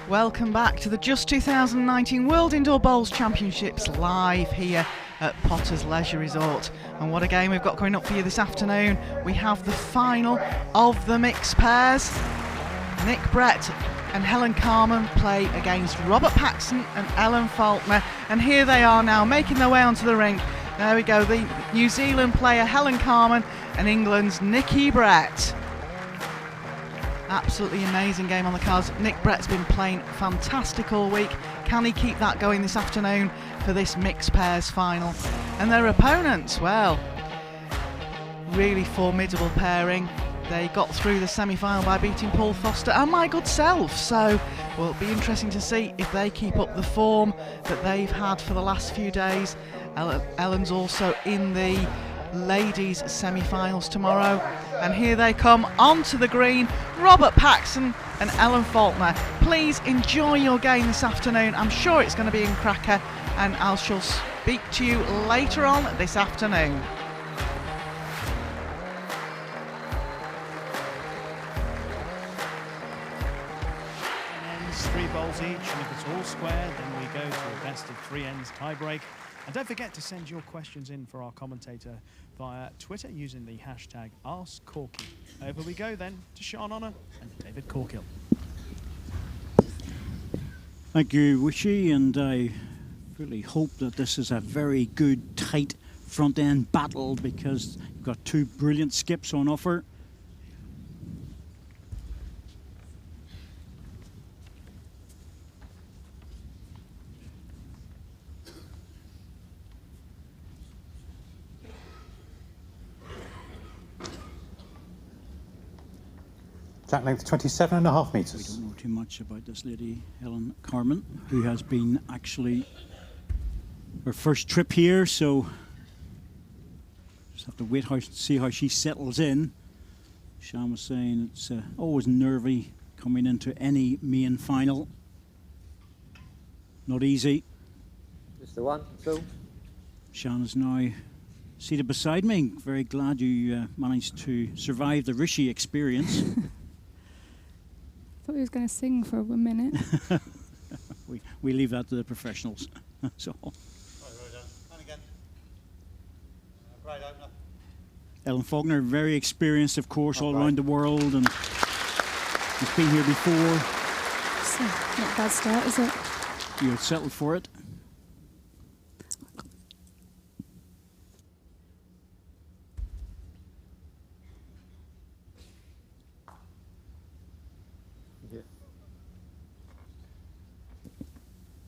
Welcome back to the Just 2019 World Indoor Bowls Championships live here at Potter's Leisure Resort. And what a game we've got coming up for you this afternoon. We have the final of the mixed pairs. Nick Brett and Helen Carman play against Robert Paxton and Ellen Faulkner. And here they are now making their way onto the rink. There we go, the New Zealand player Helen Carman and England's Nicky Brett. Absolutely amazing game on the cards. Nick Brett's been playing fantastic all week. Can he keep that going this afternoon for this mixed pairs final? And their opponents, well, really formidable pairing. They got through the semi-final by beating Paul Foster and my good self. So, well, it'll be interesting to see if they keep up the form that they've had for the last few days. Ellen's also in the ladies semi-finals tomorrow, and here they come onto the green, Robert Paxton and Ellen Faulkner. Please enjoy your game this afternoon. I'm sure it's going to be in cracker, and I shall speak to you later on this afternoon. Ends, 3 bowls each, and if it's all square, then we go to a best of 3 ends tiebreak. And don't forget to send your questions in for our commentator via Twitter using the hashtag AskCorky. Over we go then to Sean Honor and David Corkill. Thank you, Wishy, and I really hope that this is a very good, tight front-end battle because you've got 2 brilliant skips on offer. Track length 27.5 metres. We don't know too much about this lady, Helen Carman, who has been actually her first trip here, so just have to wait to see how she settles in. Sean was saying it's always nervy coming into any main final. Not easy. Just the one, two. Sean is now seated beside me. Very glad you managed to survive the Rishi experience. I thought he was going to sing for 1 minute. we leave that to the professionals. So. And again. Great opener. Ellen Faulkner, very experienced, of course, all around the world, and he's been here before. So, not a bad start, is it? You had settled for it.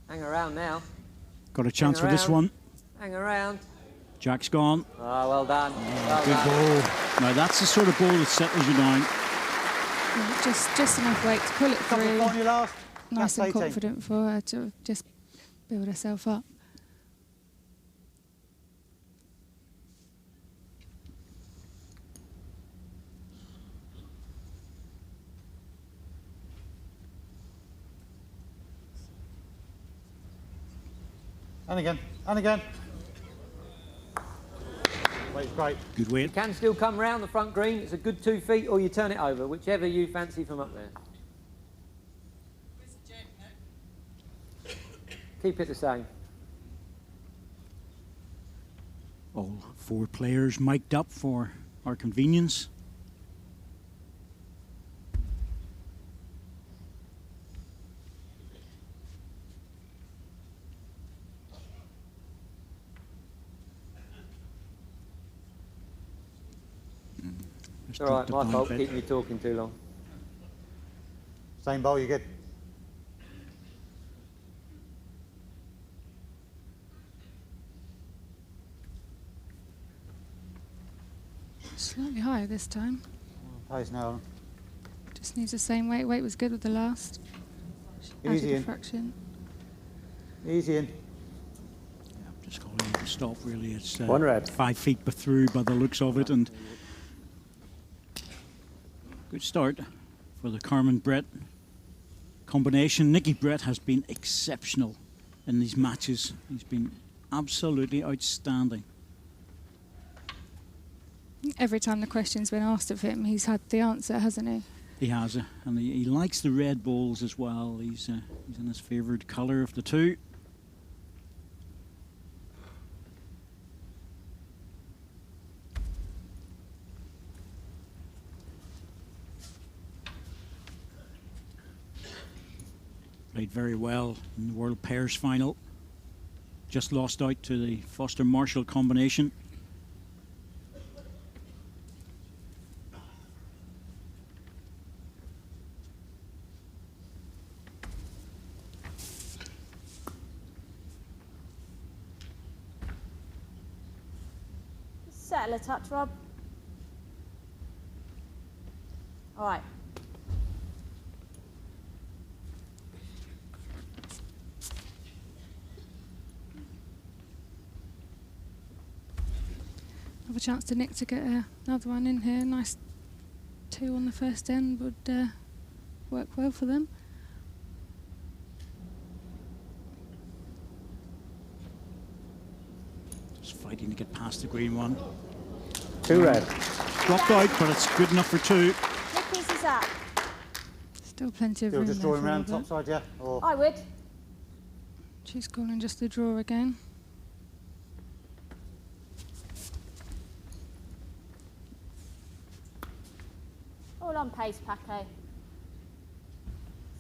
Hang around now. Got a chance for this one. Hang around. Jack's gone. Oh, well done. Well Good done. ball. Now that's the sort of ball that settles you down. Yeah, just enough weight to pull it Couple through. on your last. Nice That's and 18. confident for her to just build herself up. And again. And again. Weight's great. Good You weight. can still come round the front green. It's a good 2 feet, or you turn it over, whichever you fancy from up there. Keep it the same. All 4 players mic'd up for our convenience. It's all right, my fault, keeping you talking too long. Same bowl, you get. Slightly higher this time. Pace now. Just needs the same weight. Weight was good with the last. Easy Added a in. fraction. Easy in. Yeah, just calling it a stop, really. It's One red. 5 feet through by the looks of it, and good start for the Carmen Brett combination. Nicky Brett has been exceptional in these matches. He's been absolutely outstanding. Every time the question's been asked of him, he's had the answer, hasn't he? He has, and he likes the red balls as well. He's in his favoured colour of the two. Played very well in the World Pairs final. Just lost out to the Foster-Marshall combination. Settle a touch, Rob. All right. Have a chance to Nick to get another one in here. Nice 2 on the first end would work well for them. Just fighting to get past the green one. 2 red. Dropped out, but it's good enough for 2. Nick pieces up. Still plenty of Still room just there drawing for around Robert. top side, yeah? Or I would. She's calling just the draw again. All on pace, Paco.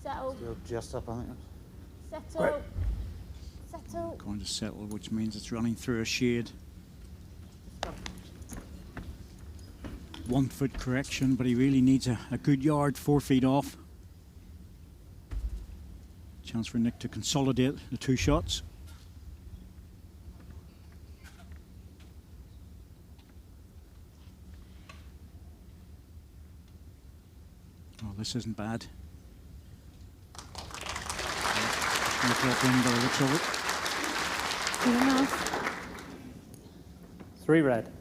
Settle. still just up, I think. Settle. Settle. Going to settle, which means it's running through a shade. 1 foot correction, but he really needs a good yard, 4 feet off. Chance for Nick to consolidate the 2 shots. Oh, this isn't bad. No drop in by the looks of it. Good enough. 3 red.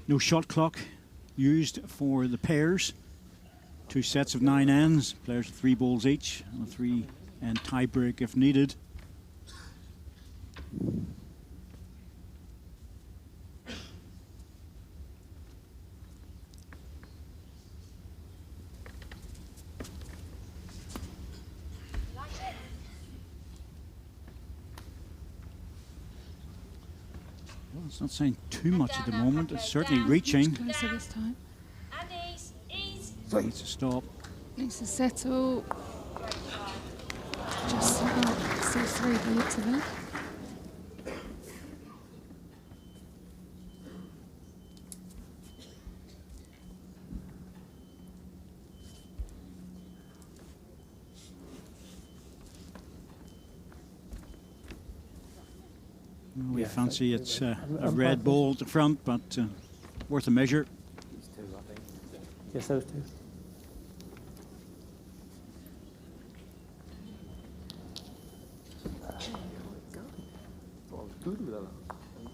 No shot clock used for the pairs. 2 sets of 9 ends. Players 3 balls each, and a 3-end tie break if needed. Well, it's not saying too much at the moment. It's certainly reaching. Closer this time. And ease. Needs to stop. Needs to settle. Just settle. C3 by the looks of it. We Yeah, fancy it's a I'm red fine. ball at the front, but worth a measure. These 2, I think. Yes, those 2.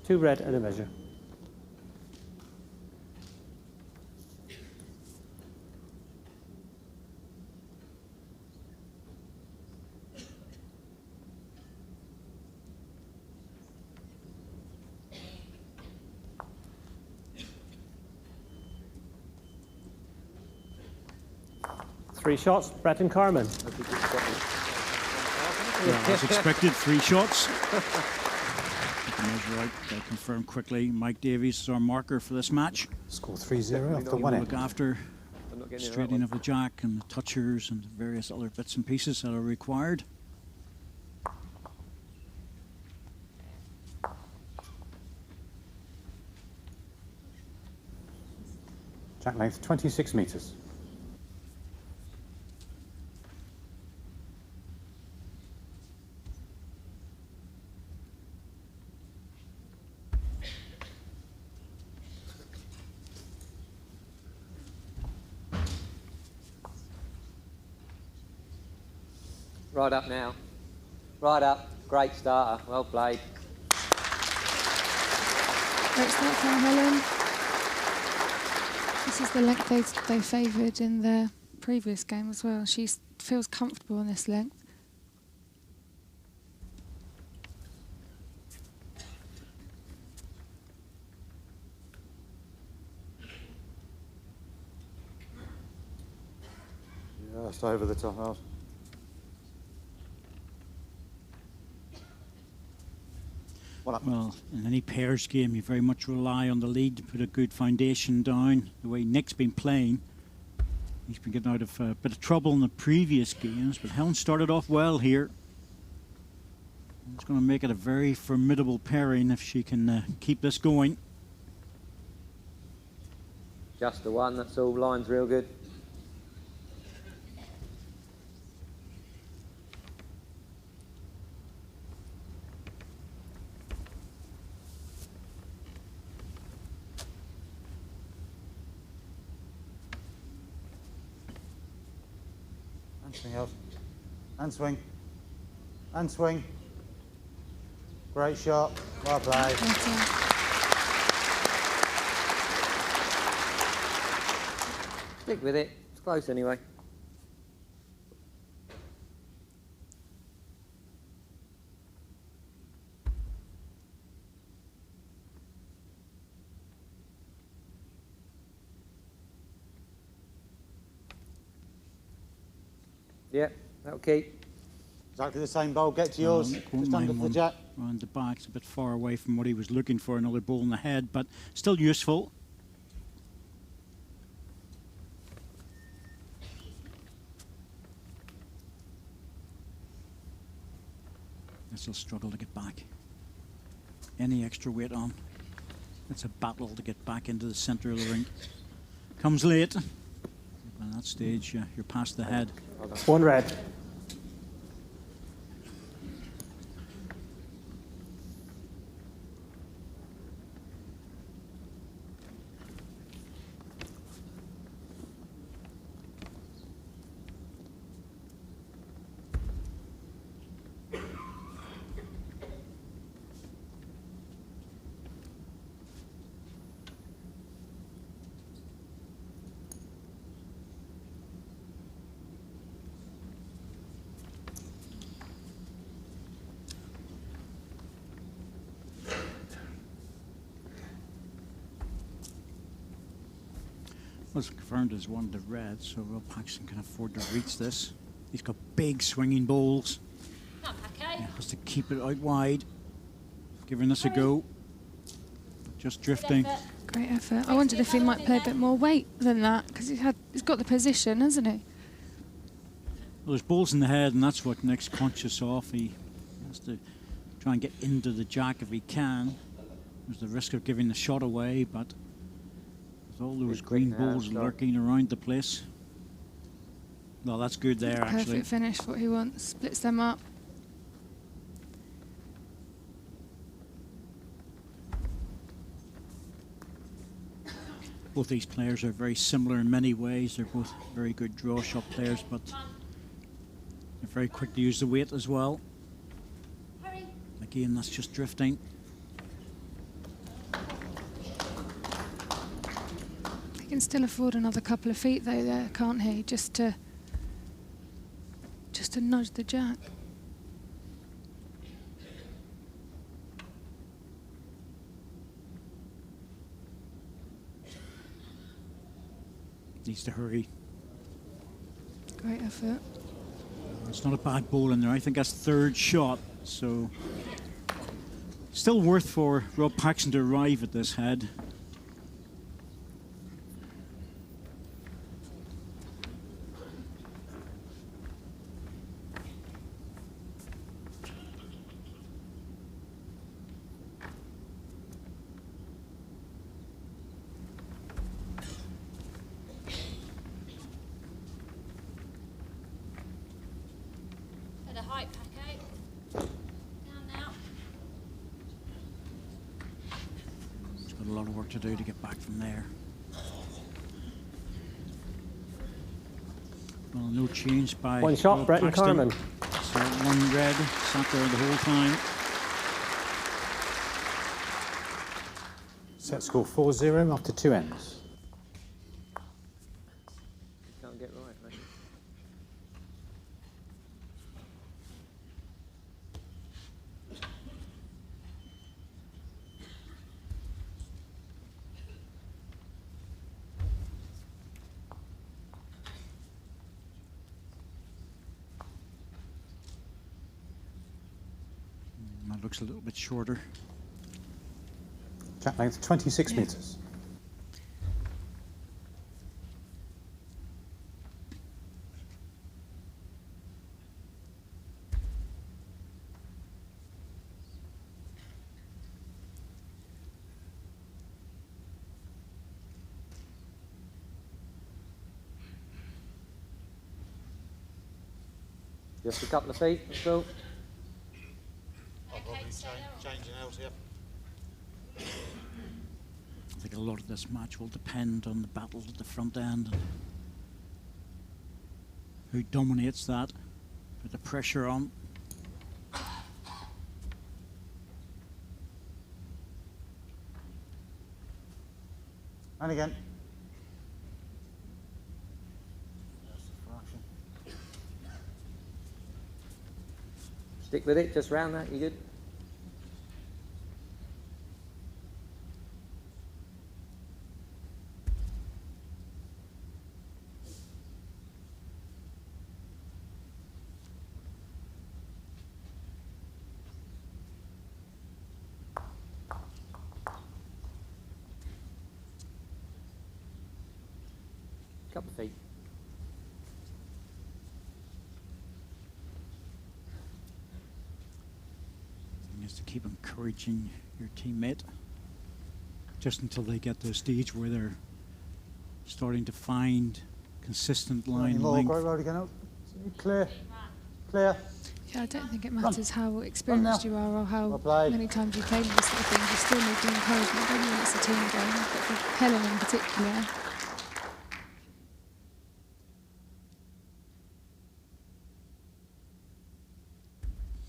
Two red and a measure. Three shots, Brett and Carmen. Yeah, as expected, 3 shots. Get the measure out, confirmed quickly. Mike Davies is our marker for this match. Score 3-0 after He 1 will end. look after straightening of the jack and the touchers and various other bits and pieces that are required. Jack length 26 metres. Right up now. Right up. Great starter. Well played. Great start from Helen. This is the length they favoured in the previous game as well. She feels comfortable on this length. Just over the top out. Well, in any pairs game, you very much rely on the lead to put a good foundation down. The way Nick's been playing, he's been getting out of a bit of trouble in the previous games, but Helen started off well here. It's going to make it a very formidable pairing if she can keep this going. Just the one, that's all. Line's real good. And swing out. And swing. And swing. Great shot. Well played. Stick with it. It's close anyway. Yeah, that'll keep. Exactly the same bowl. Get to yours. Just under the jack. Round the back, it's a bit far away from what he was looking for, another ball in the head, but still useful. This will struggle to get back. Any extra weight on. It's a battle to get back into the centre of the rink. Comes late. At that stage, you're past the head. One red. Was confirmed as one of the reds, so Will Paxton can afford to reach this. He's got big swinging bowls. Okay. He has to keep it out wide. Giving this a go. Just drifting. Great effort. I wondered if he might play a bit more weight than that, because he's got the position, hasn't he? Well, there's balls in the head, and that's what Nick's conscious of. He has to try and get into the jack if he can. There's the risk of giving the shot away, but there's all those green balls lurking around the place. Well, that's good there, actually. Perfect finish, what he wants. Splits them up. Both these players are very similar in many ways. They're both very good draw shot players, but they're very quick to use the weight as well. Again, that's just drifting. He can still afford another couple of feet though there, can't he? Just to nudge the jack. Needs to hurry. Great effort. It's not a bad ball in there. I think that's third shot, so still worth for Rob Paxton to arrive at this head. At a height, Paco. Down now. He's got a lot of work to do to get back from there. Well, no change by One shot, Rob Brett and Paxton. Carmen. So one red sat there the whole time. Set score 4-0 after 2 ends. Can't get right, mate. looks a little bit shorter. Track length 26 metres. Just a couple of feet, that's all. I'll probably change an else, I think a lot of this match will depend on the battle at the front end and who dominates that with the pressure on. And again. Stick with it, just round that, you good? Couple of feet. Is to keep encouraging your teammate just until they get to a stage where they're starting to find consistent line length. Great road again. Clear. Clear. Yeah, I don't think it matters how experienced you are or how many times you've played this sort of thing. You still need the encouragement, don't you, when it's a team game. But for Helen in particular,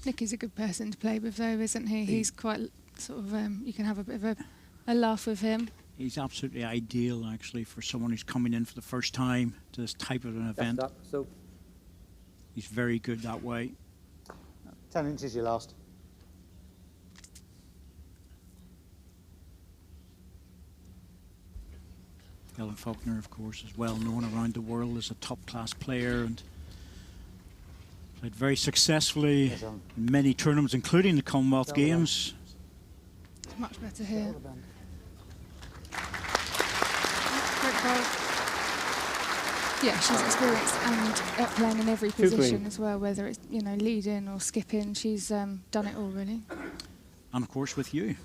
Nick is a good person to play with, though, isn't he? He's quite sort of, you can have a bit of a laugh with him. He's absolutely ideal, actually, for someone who's coming in for the first time to this type of an event. Up, so. He's very good that way. 10 inches your last. Helen Faulkner, of course, is well known around the world as a top-class player and played very successfully in many tournaments, including the Commonwealth Games. It's much better here. Great goal. Yeah, she's experienced and playing in every position as well, whether it's, you know, leading or skipping. She's done it all, really. And, of course, with you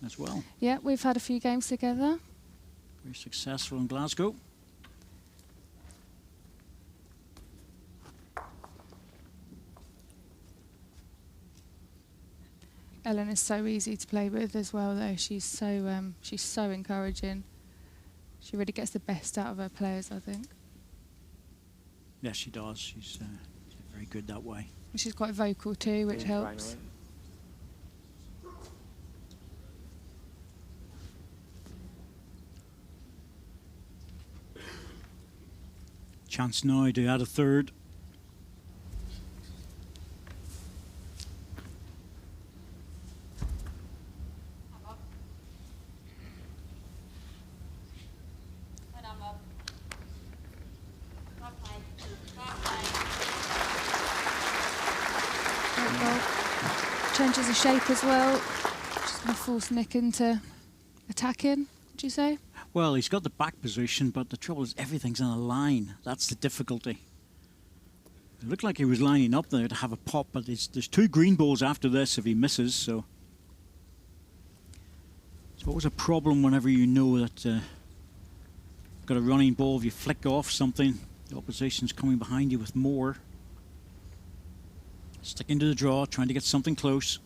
as well. Yeah, we've had a few games together. Very successful in Glasgow. Ellen is so easy to play with as well, though. She's so encouraging. She really gets the best out of her players, I think. Yes, she does. She's very good that way. She's quite vocal too, which helps. Chance now to add a third. Changes of shape as well. Just going to force Nick into attacking, would you say? Well, he's got the back position, but the trouble is everything's in a line. That's the difficulty. It looked like he was lining up there to have a pop, but there's two green balls after this if he misses, so it's always a problem whenever you know that you've got a running ball. If you flick off something, the opposition's coming behind you with more. Sticking to the draw, trying to get something close.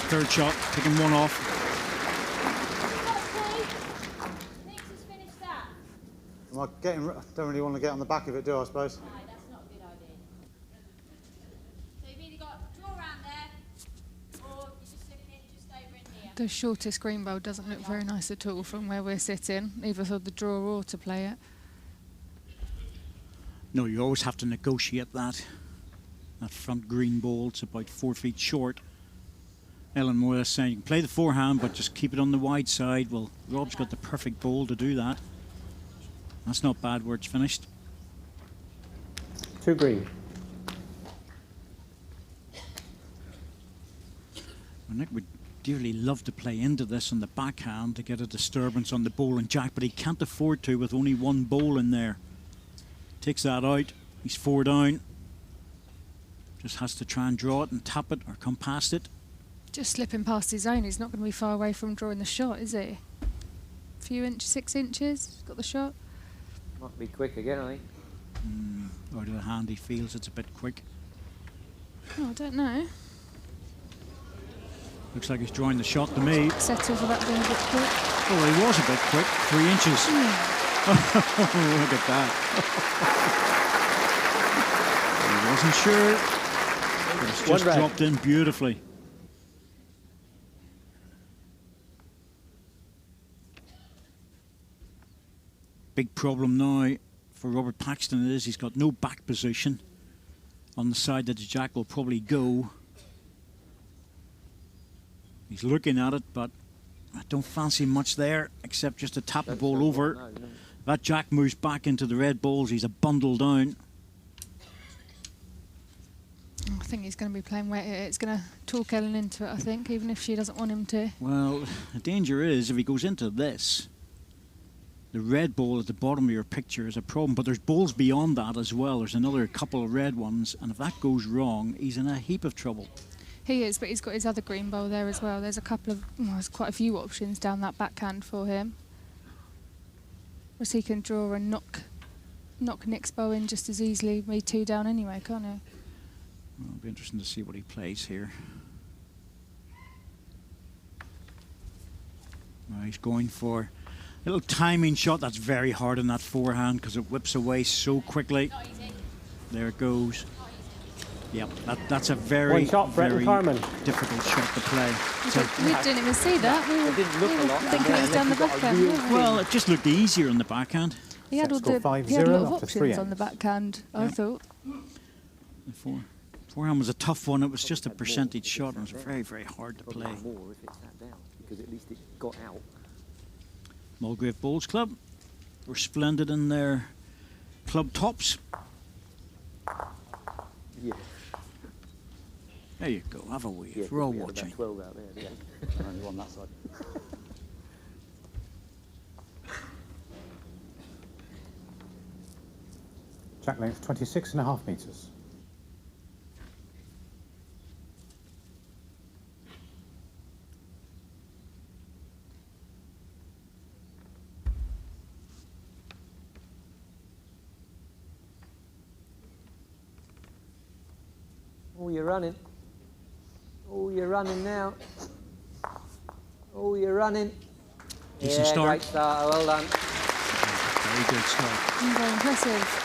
Third shot, picking one off. Nick's has finished that. Am I getting? Don't really want to get on the back of it, do I? suppose. No, that's not a good idea. So you've either got draw around there, or you're just looking it just over in here. The shortest green ball doesn't look very nice at all from where we're sitting, either for the draw or to play it. No, you always have to negotiate that. That front green ball, it's about 4 feet short. Ellen Moyle saying you can play the forehand, but just keep it on the wide side. Well, Rob's got the perfect ball to do that. That's not bad where it's finished. 2 green. Well, Nick would dearly love to play into this on the backhand to get a disturbance on the bowl and jack, but he can't afford to with only 1 bowl in there. Takes that out. He's 4 down. Just has to try and draw it and tap it or come past it. Just slipping past his own. He's not going to be far away from drawing the shot, is he? A few inches, 6 inches. Got the shot. Might be quick again, I think. Out of the hand, he feels it's a bit quick. Oh, I don't know. Looks like he's drawing the shot to me. Settle for that being a bit quick. Oh, he was a bit quick. 3 inches. Look at that. He wasn't sure. But it's just dropped in beautifully. Big problem now for Robert Paxton is he's got no back position on the side that the jack will probably go. He's looking at it, but I don't fancy much there except just to tap the ball over. No. That jack moves back into the red balls. He's a bundle down. I think he's going to be playing wet. It's going to talk Ellen into it, I think, even if she doesn't want him to. Well, the danger is if he goes into this, the red ball at the bottom of your picture is a problem, but there's balls beyond that as well. There's another couple of red ones, and if that goes wrong, he's in a heap of trouble. He is, but he's got his other green bowl there as well. There's a couple of, well, there's quite a few options down that backhand for him. Whereas he can draw and knock Nick's bow in just as easily, be 2 down anyway, can't he? Well, it'll be interesting to see what he plays here. Well, he's going for a little timing shot. That's very hard in that forehand because it whips away so quickly. There it goes. Yep, that's a very, very difficult shot to play. We didn't even see that. We were thinking it was down the backhand. Well, it just looked easier on the backhand. He had a lot of options on the backhand, I thought. The forehand was a tough one. It was just a percentage shot and it was very, very hard to play. More if it's that down, because at least it got out. Mulgrave Bowls Club were splendid in their club tops. Yeah. There you go, have a wave. Yeah, we're all we had watching. about 12 out there, yeah. Only one that side. Jack length 26.5 metres. Oh, you're running. Oh, you're running now. Oh, you're running. Decent start. Great start. Well done. Very good start. Very impressive.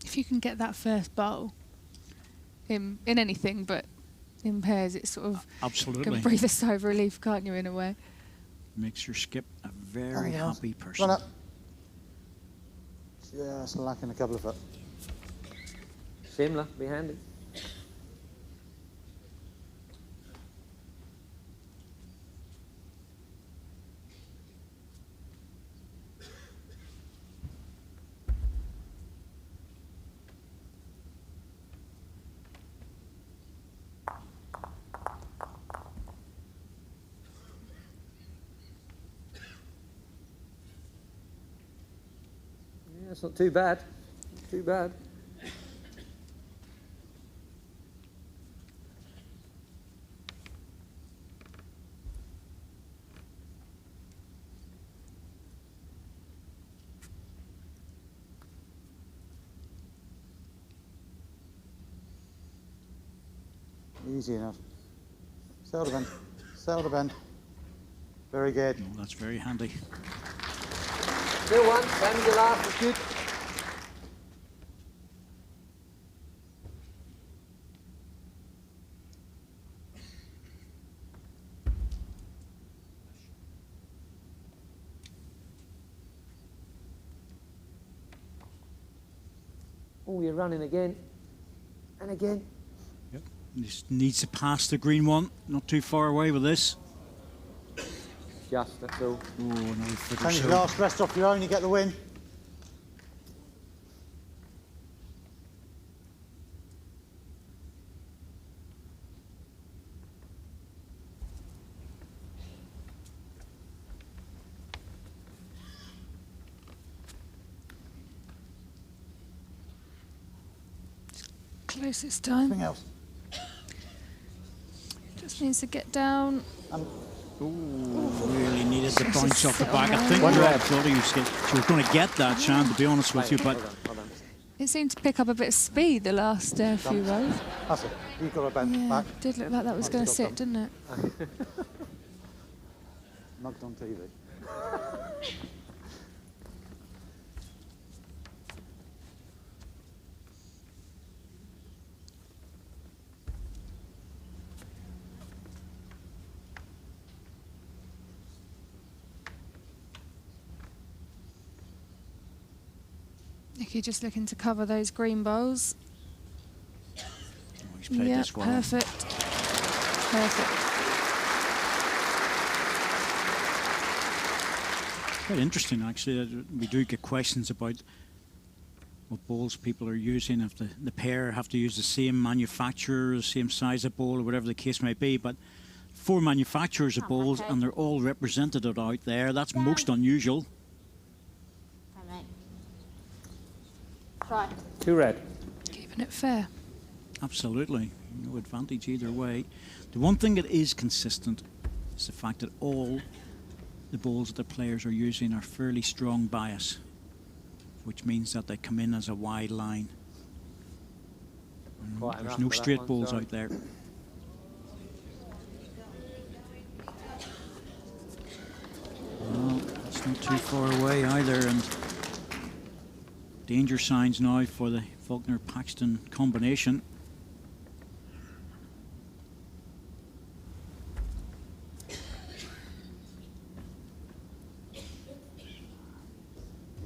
If you can get that first bowl in anything, but in pairs, it's sort of absolutely can breathe a sigh of relief, can't you, in a way? Makes your skip a very happy person. Run up. Just lacking a couple of foot. Similar, be handy. That's not too bad. Not too bad. Easy enough. Sail to bend. Sail to bend. Very good. Oh, that's very handy. Still one. Same as the last. It's good. Oh, you're running again. And again. Yep. Just needs to pass the green one. Not too far away with this. just, that's all. Oh, no footer Change so. your last rest off your own, you get the win. Closest time. Anything else? Just needs to get down. Really needed the bounce off the back. I think One Rob red. thought she was going to get that, Shan, to be honest with you, but Hold on. It seemed to pick up a bit of speed the last few rows. That's it. You've got to bend Yeah, back. did look like that was going to sit, didn't it? Mugged on TV. Nicky just looking to cover those green bowls. oh, he's played Yeah, this well. perfect. Perfect. Quite interesting, actually. We do get questions about what bowls people are using, if the pair have to use the same manufacturer, the same size of bowl, or whatever the case may be. But 4 manufacturers of bowls, okay. and they're all represented out there. That's most unusual. Come on. Try. 2 red. Keeping it fair. Absolutely. No advantage either way. The one thing that is consistent is the fact that all the bowls that the players are using are fairly strong bias, which means that they come in as a wide line. Quite There's enough no for that straight one, bowls sorry. out there. Well, that's not too far away either, and danger signs now for the Faulkner-Paxton combination.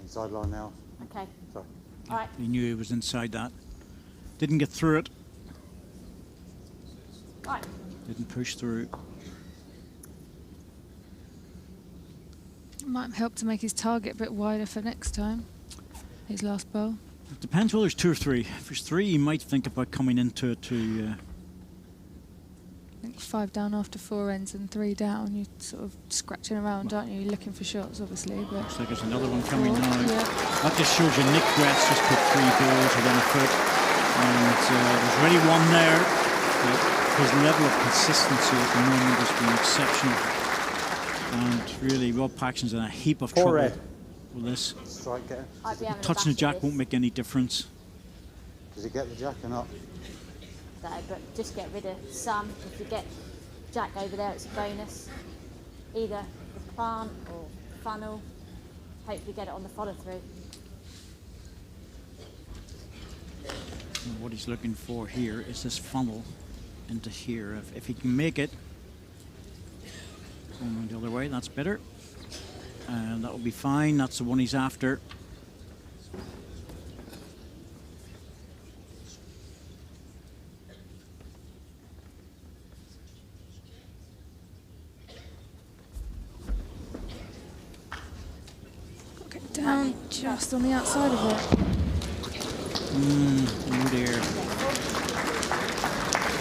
Inside line now. Okay. Sorry. All right. He knew he was inside that. Didn't get through it. Right. Didn't push through. Might help to make his target a bit wider for next time. His last bowl. It depends whether there's 2 or 3. If there's 3, you might think about coming into it to. I think 5 down after 4 ends and 3 down. You're sort of scratching around, aren't you? You're looking for shots, obviously. But Looks like there's another one coming 4, now. yeah. That just shows you Nick Brett's just put 3 balls within a foot. And there's already one there. But his level of consistency at the moment has been exceptional. And really, Rob Paxton's in a heap of 4 trouble red. with this. Strike get him. I'd be having a Touching the bash at jack this. won't make any difference. Does he get the jack or not? So, but just get rid of some. If you get jack over there, it's a bonus. Either the plant or funnel. Hopefully get it on the follow through. And what he's looking for here is this funnel into here. If he can make it, going the other way, that's better. And that will be fine. That's the one he's after. Get down just on the outside of it. Oh dear.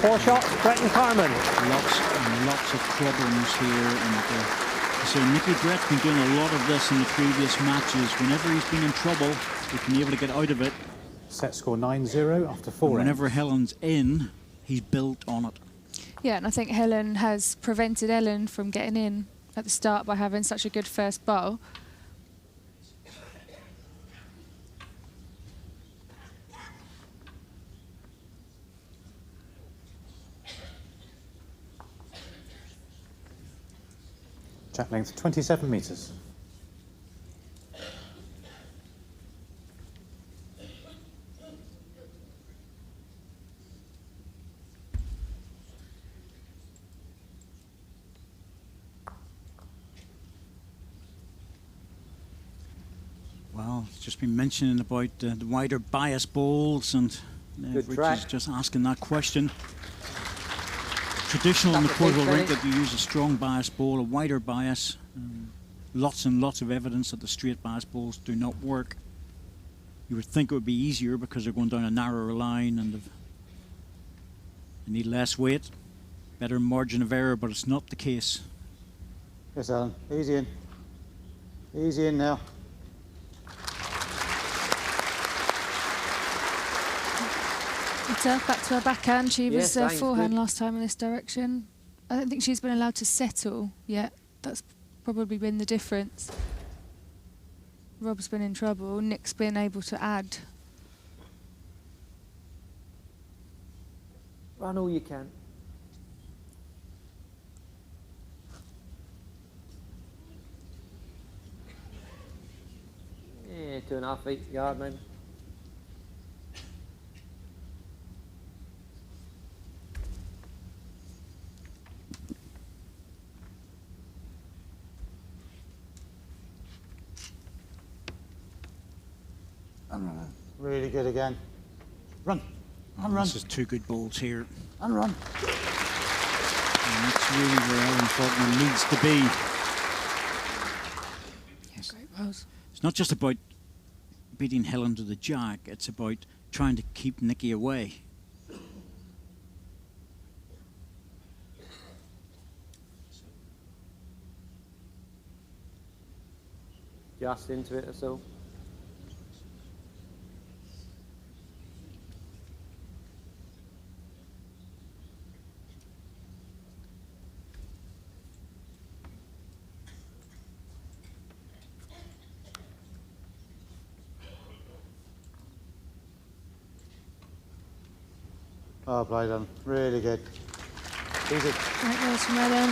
4 shots, Brett and Carmen. Lots and lots of problems here. And so Nicky Brett's been doing a lot of this in the previous matches. Whenever he's been in trouble, he's been able to get out of it. Set score 9-0 after 4 And whenever ends. Helen's in, he's built on it. Yeah, and I think Helen has prevented Ellen from getting in at the start by having such a good first bowl. Jack length 27 metres. Well, it's just been mentioning about the wider bias bowls, and Good Rich track. is just asking that question. Traditional in the That's a big portable rink finish. that you use a strong bias bowl, a wider bias, Lots and lots of evidence that the straight bass balls do not work. You would think it would be easier because they're going down a narrower line and they need less weight, better margin of error, but it's not the case. Yes, Alan. Easy in. Easy in now. Back to her backhand. She was Dane's forehand good. last time in this direction. I don't think she's been allowed to settle yet. That's probably been the difference. Rob's been in trouble. Nick's been able to add. Run all you can. Yeah, 2.5 feet yard maybe. Really good again. Run. And run. This is two good balls here. And run. And that's really where Ellen Faulkner needs to be. Yeah, great balls. It's not just about beating Helen to the jack, it's about trying to keep Nikki away. Just into it or so. Oh, played on. Really good. Easy. Great balls from Ellen.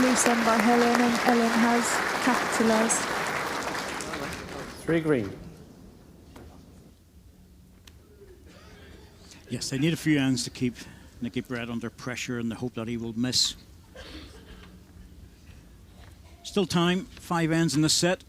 Loose end by Helen, and Ellen has capitalised. 3 green. Yes, they need a few ends to keep Nicky Brett under pressure in the hope that he will miss. Still time, 5 ends in the set.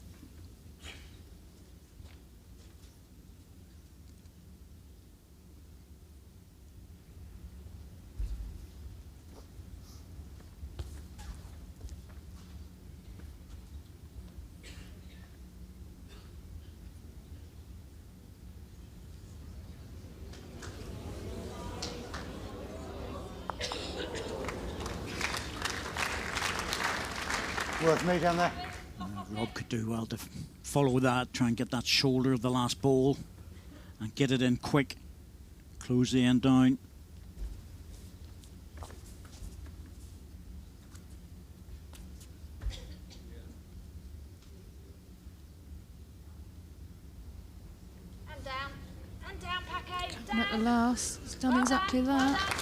Worth me down there. Rob could do well to follow that, try and get that shoulder of the last ball and get it in quick. Close the end down. And down, Paco, And at the last, it's done exactly that.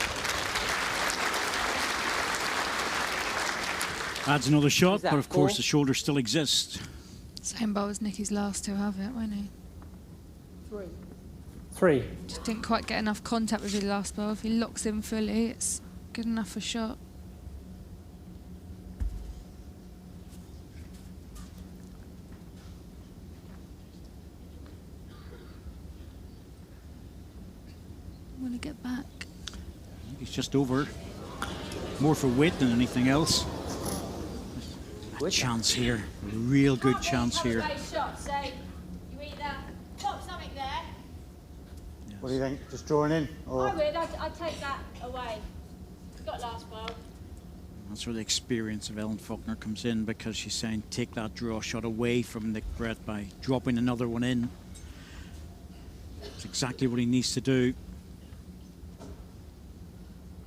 Adds another shot, Is that but of course 4? the shoulder still exists. Same bowl as Nicky's last to have it, won't he? 3. Just didn't quite get enough contact with his last bowl. If he locks in fully, it's good enough for shot. Want to get back? I think he's just over. More for weight than anything else. A chance here, a real good chance here. Shot, so you either pop something there. Yes. What do you think? Just drawing in? Or I would, I'd take that away. Got last ball. That's where the experience of Ellen Faulkner comes in, because she's saying take that draw shot away from Nick Brett by dropping another one in. That's exactly what he needs to do.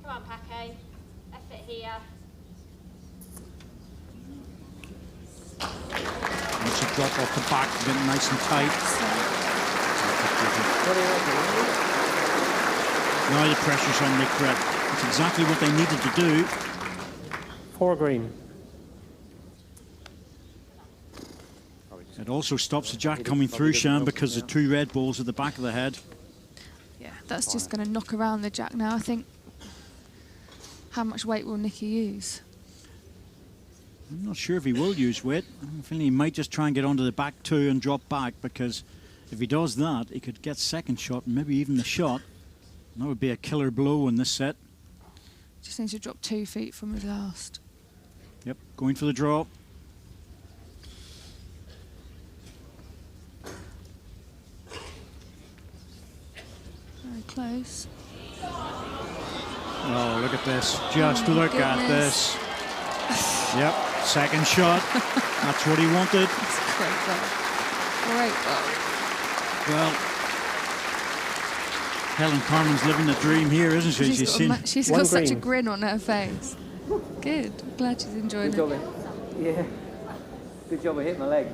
Come on, Paco. Effort here. And she drop off the back, get it nice and tight. What do you reckon? Now the pressure's on Nick Brett. That's exactly what they needed to do. 4 green. It also stops the jack coming through, Shan, because the 2 red balls at the back of the head. Yeah, that's just going to knock around the jack now, I think. How much weight will Nicky use? I'm not sure if he will use weight. I'm feeling he might just try and get onto the back 2 and drop back, because if he does that, he could get second shot and maybe even the shot. And that would be a killer blow in this set. Just needs to drop 2 feet from his last. Yep, going for the draw. Very close. Oh, look at this. Just Oh, my look at goodness. this. Yep, second shot. That's what he wanted. It's a great ball. Great ball. Well, Helen Carman's living the dream here, isn't she? She's got such a grin on her face. Good. I'm glad she's enjoying Good job it. Yeah. Good job of hitting my leg.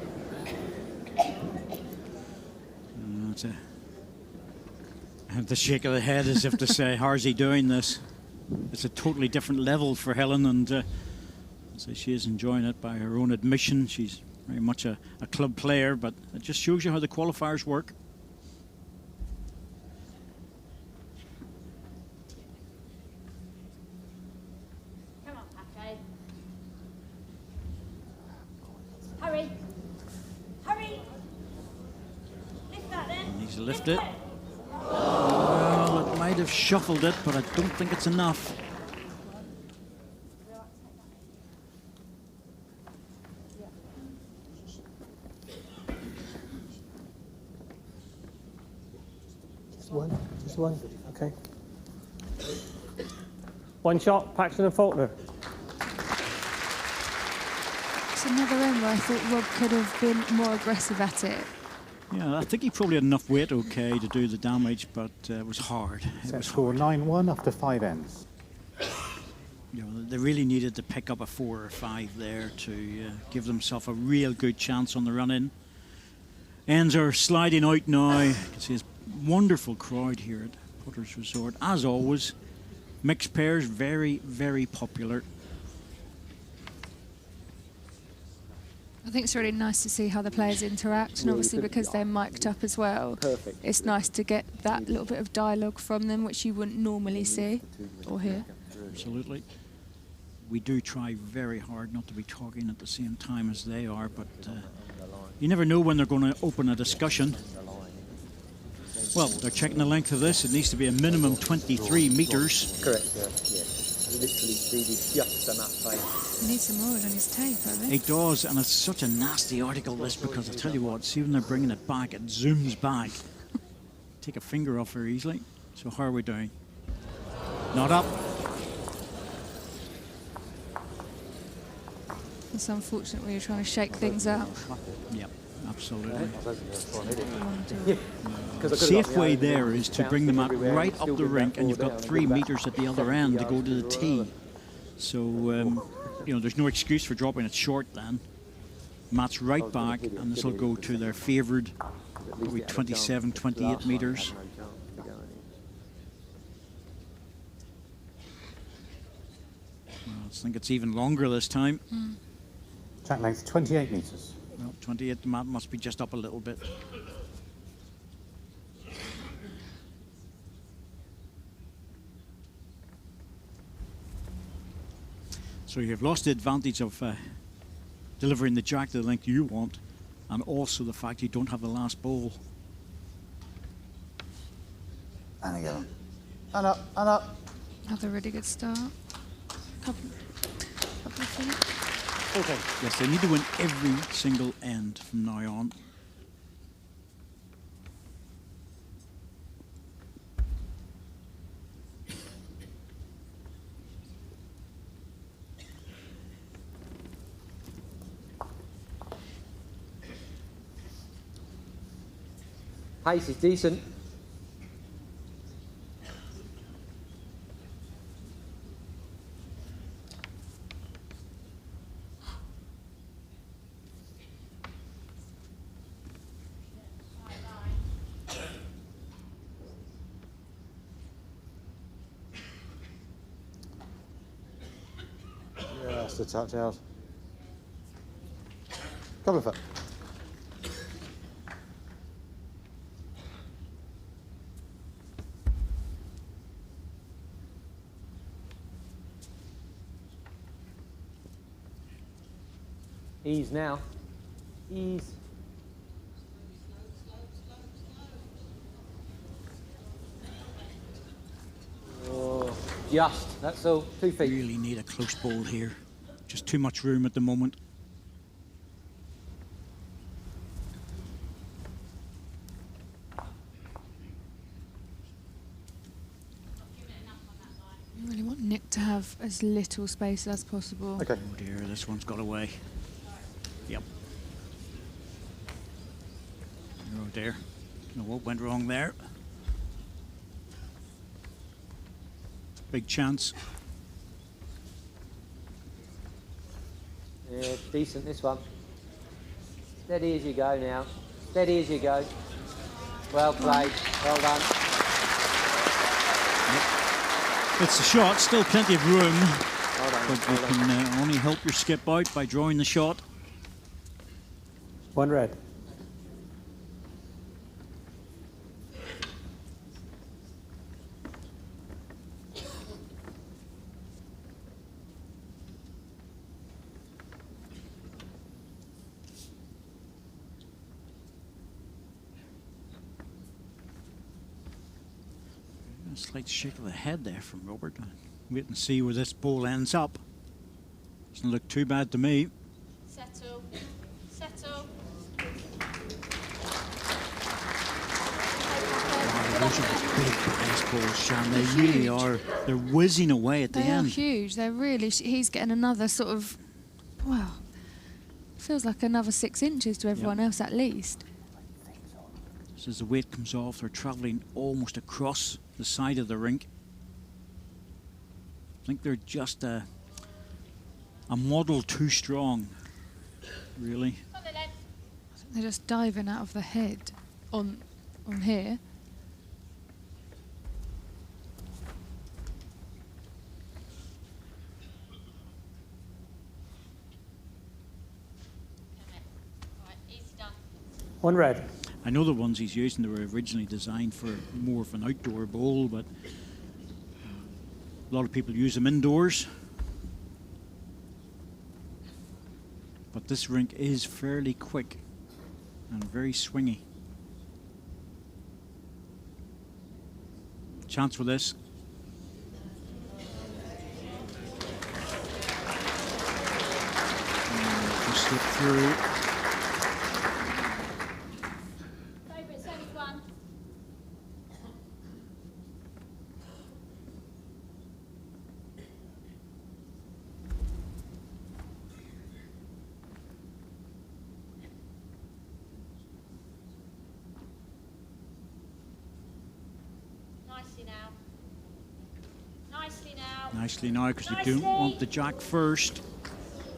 That's the shake of the head as if to say, how's he doing this? It's a totally different level for Helen, and so she is enjoying it by her own admission. She's very much a club player, but it just shows you how the qualifiers work. Come on, Paco. Hurry. Hurry. Lift that then. Needs to lift it. Well, it might have shuffled it, but I don't think it's enough. Just one. Okay. One shot, Paxton and Faulkner. It's another end where I thought Rob could have been more aggressive at it. Yeah, I think he probably had enough weight okay to do the damage, but it was hard. Set score 9-1 after 5 ends. You know, they really needed to pick up a 4 or 5 there to give themselves a real good chance on the run-in. Ends are sliding out now. You can see this wonderful crowd here at Potter's Resort. As always, mixed pairs, very, very popular. I think it's really nice to see how the players interact, and obviously because they're mic'd up as well, it's nice to get that little bit of dialogue from them, which you wouldn't normally see or hear. Absolutely. We do try very hard not to be talking at the same time as they are, but you never know when they're going to open a discussion. Well, they're checking the length of this. It needs to be a minimum 23 metres. Correct, yeah. Literally needed just enough pace. He needs some oil on his tape, I think. It does, and it's such a nasty article, this, because I tell you what, see when they're bringing it back, it zooms back. Take a finger off her easily. So how are we doing? Not up. It's unfortunate when you're trying to shake things up. Yep, absolutely. Yeah. Safe way there is to bring them up right up the rink, and you've got 3 metres at the other end to go to the tee. So, you know, there's no excuse for dropping it short then. Matt's right back, and this will go to their favoured, probably 27, 28 metres. Well, I think it's even longer this time. Track length 28 metres. Well, 28, the Matt must be just up a little bit. So you've lost the advantage of delivering the jack to the length you want, and also the fact you don't have the last ball. And again. And up, and up. Another really good start. Couple of feet. Okay. Yes, they need to win every single end from now on. Pace is decent. Just a touch out. Couple of foot. Ease now. Ease. Oh, just. That's all. 2 feet. Really need a close ball here. Just too much room at the moment. Nick to have as little space as possible. Okay. Oh dear, this one's got away. Yep. Oh dear. No, what went wrong there? Big chance. Yeah, decent this one. Steady as you go now. Steady as you go. Well played. Well done. It's a shot, still plenty of room, Well done. but you can only help your skip out by drawing the shot. 1 red. A slight shake of the head there from Robert. Wait and see where this ball ends up. Doesn't look too bad to me. Settle. Settle. Wow, those are big baseballs, Shan. They really are. They're whizzing away at the They are end. huge. They're really. He's getting another sort of. Well, feels like another 6 inches to everyone else at least. So as the weight comes off, they're travelling almost across the side of the rink. I think they're just a model too strong, really. I think they're just diving out of the head on here. Right, easy done. 1 red. I know the ones he's using, they were originally designed for more of an outdoor bowl, but a lot of people use them indoors. But this rink is fairly quick and very swingy. Chance for this. Just slip through. Favourite service one. Nicely now. Nicely now. Nicely now, because you don't Nicely. want the jack first.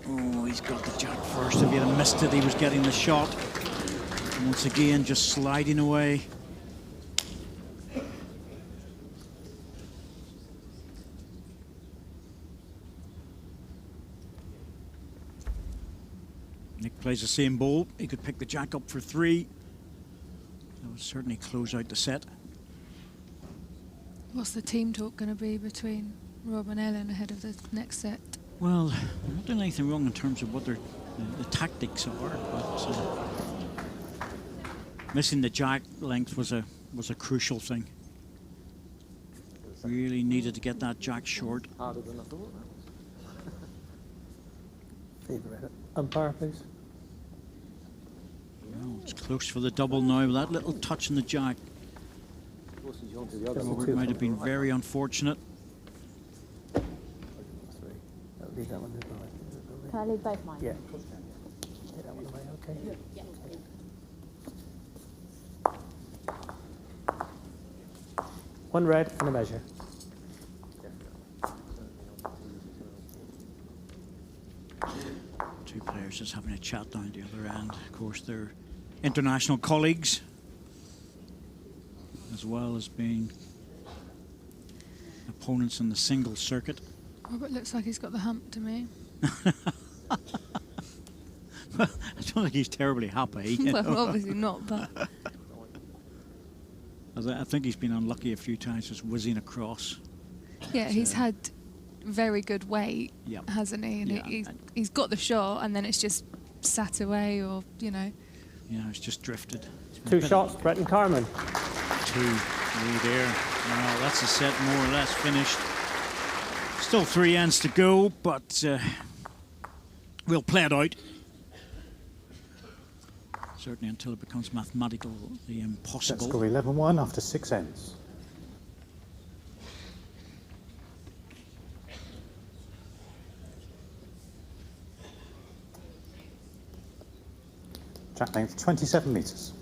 Oh, he's got the jack first. If he had missed it, he was getting the shot. And once again, just sliding away. Nick plays the same ball. He could pick the jack up for 3. That would certainly close out the set. What's the team talk going to be between Rob and Ellen ahead of the next set? Well, they're not doing anything wrong in terms of what the tactics are, but missing the jack length was a crucial thing. Really needed to get that jack short. Harder than I thought. Favourite umpire, please. Well, it's close for the double now with that little touch in the jack. Robert might have been very unfortunate. Leave that one. Can I leave both mine? Yeah. Take that one away, okay? Yeah. 1 red and a measure. Two players just having a chat down the other end. Of course, they're international colleagues, as well as being opponents in the singles circuit. Robert looks like he's got the hump to me. I don't think he's terribly happy. You Well, know. obviously not, but I think he's been unlucky a few times just whizzing across. yeah, he's So- had very good weight, Yep. hasn't he? And Yeah. he's got the shot, and then it's just sat away, or You know, it's just drifted. It's been a 2 bit- shots, Brett and Carmen. 2 lead there. Well, that's the set more or less finished. Still 3 ends to go, but we'll play it out. Certainly until it becomes mathematically Set impossible. score 11-1 after 6 ends. Track length 27 metres.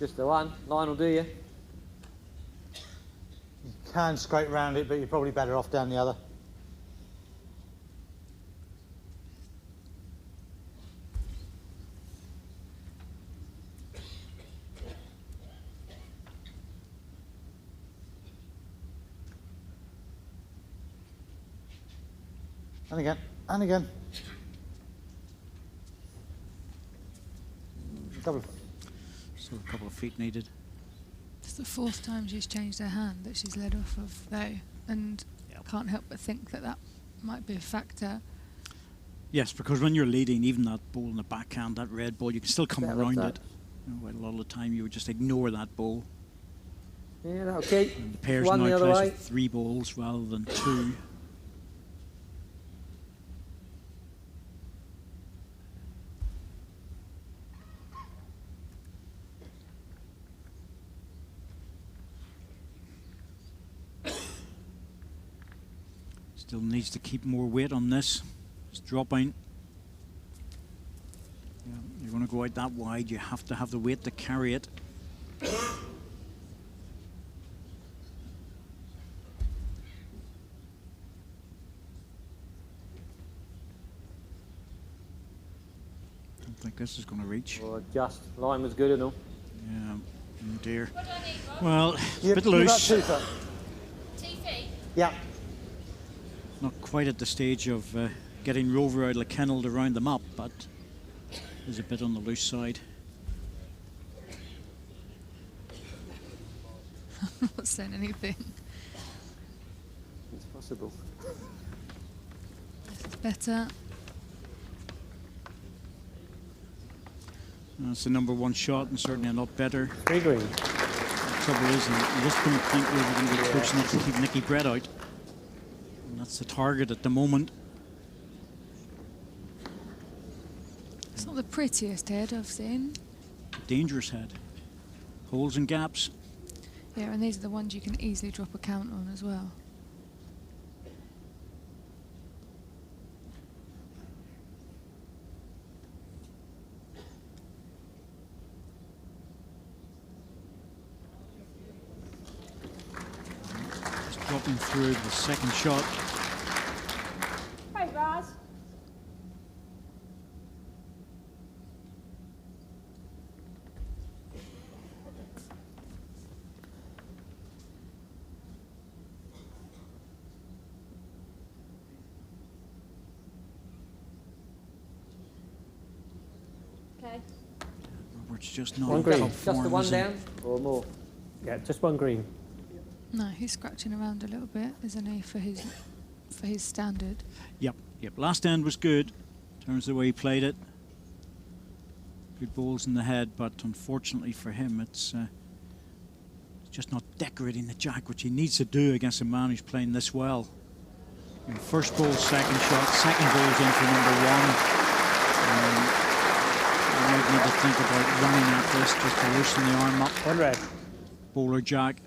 Just the one. Line will do you. You can scrape round it, but you're probably better off down the other. And again, and again. Double. Still a couple of feet needed. It's the fourth time she's changed her hand that she's led off of, though, and can't help but think that that might be a factor. Yes, because when you're leading, even that ball in the backhand, that red ball, you can still come around it. You know, a lot of the time you would just ignore that ball. Yeah, that'll keep. And the pairs One now the other plays way. with 3 balls rather than 2. Still needs to keep more weight on this. It's dropping. Yeah, you're going to go out that wide, you have to have the weight to carry it. Don't think this is going to reach. Or just. Line was good enough. Yeah, oh dear. Well, it's a bit You're about loose. 2 foot. Yeah. Not quite at the stage of getting Rover out of the kennel to round them up, but is a bit on the loose side. I'm not saying anything. It's possible. This is better. That's the #1 shot and certainly a lot better. 3 green. The trouble is, I just don't think we're going to be close enough to keep Nicky Brett out. And that's the target at the moment. It's not the prettiest head I've seen. Dangerous head. Holes and gaps. Yeah, and these are the ones you can easily drop a count on as well. Just dropping through the second shot. Hey, Raz. Okay. Robert's just not One in green. top Just the form, one is he? down or more? Yeah, just 1 green. No, he's scratching around a little bit, isn't he, for his standard? Yep. Last end was good in terms of the way he played it. Good balls in the head, but unfortunately for him, it's just not decorating the jack, which he needs to do against a man who's playing this well. You know, first ball, second shot, second ball's in for #1. You might need to think about running at this just to loosen the arm up. 1 red. Bowler jack.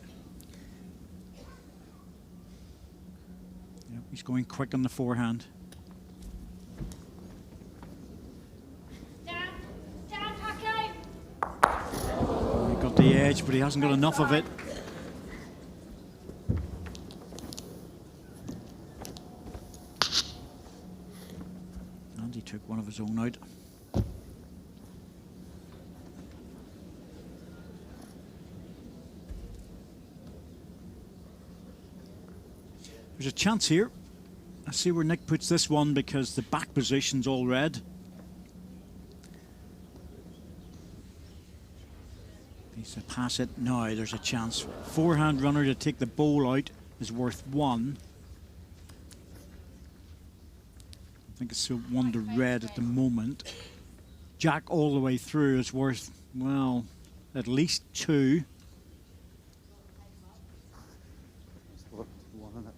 Yep, he's going quick on the forehand. Down, Paco. He got the edge, but he hasn't got enough of it. And he took one of his own out. There's a chance here. I see where Nick puts this one because the back position's all red. Needs to pass it. Now there's a chance. Forehand runner to take the bowl out is worth 1. I think it's 1 to red at the moment. Jack all the way through is worth, well, at least 2. One on it.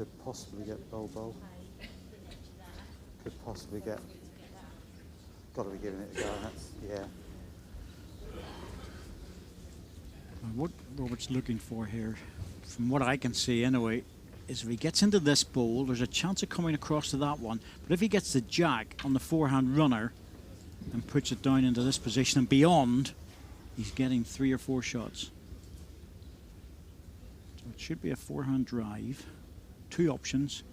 Could possibly get bowl. Could possibly get. Got to be giving it a go. Yeah. What Robert's looking for here, from what I can see anyway, is if he gets into this bowl, there's a chance of coming across to that one. But if he gets the jack on the forehand runner and puts it down into this position and beyond, he's getting 3 or 4 shots. So it should be a forehand drive. 2 options.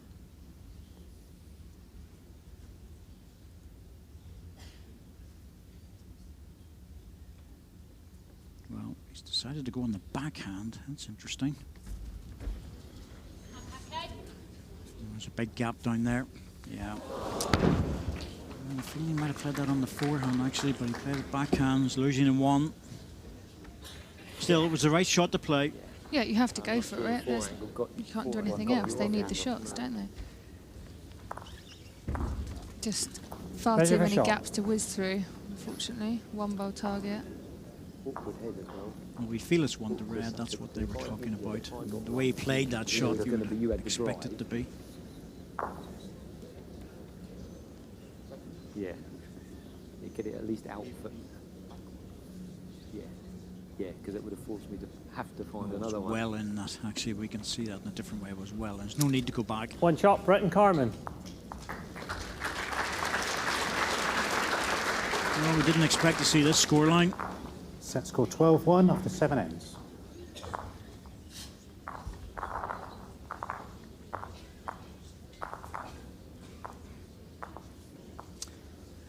Well, he's decided to go on the backhand. That's interesting. There's a big gap down there. Yeah. I feel he might have played that on the forehand actually, but he played it backhand. He's losing in 1. Still, it was the right shot to play. Yeah, you have to go for it. You can't do anything else. They need the shots, don't they? Just far too many gaps to whiz through, unfortunately. 1 bowl target. Well, we feel it's 1 to red. That's what they were talking about. And the way he played that shot, you would expect it to be. Yeah. You get it at least out for. Yeah. Yeah, because it would have forced me to have to find another one. Well in that. Actually, we can see that in a different way. It was well in. There's no need to go back. 1 shot, Brett and Carmen. Well, we didn't expect to see this scoreline. Set score 12-1 after 7 ends.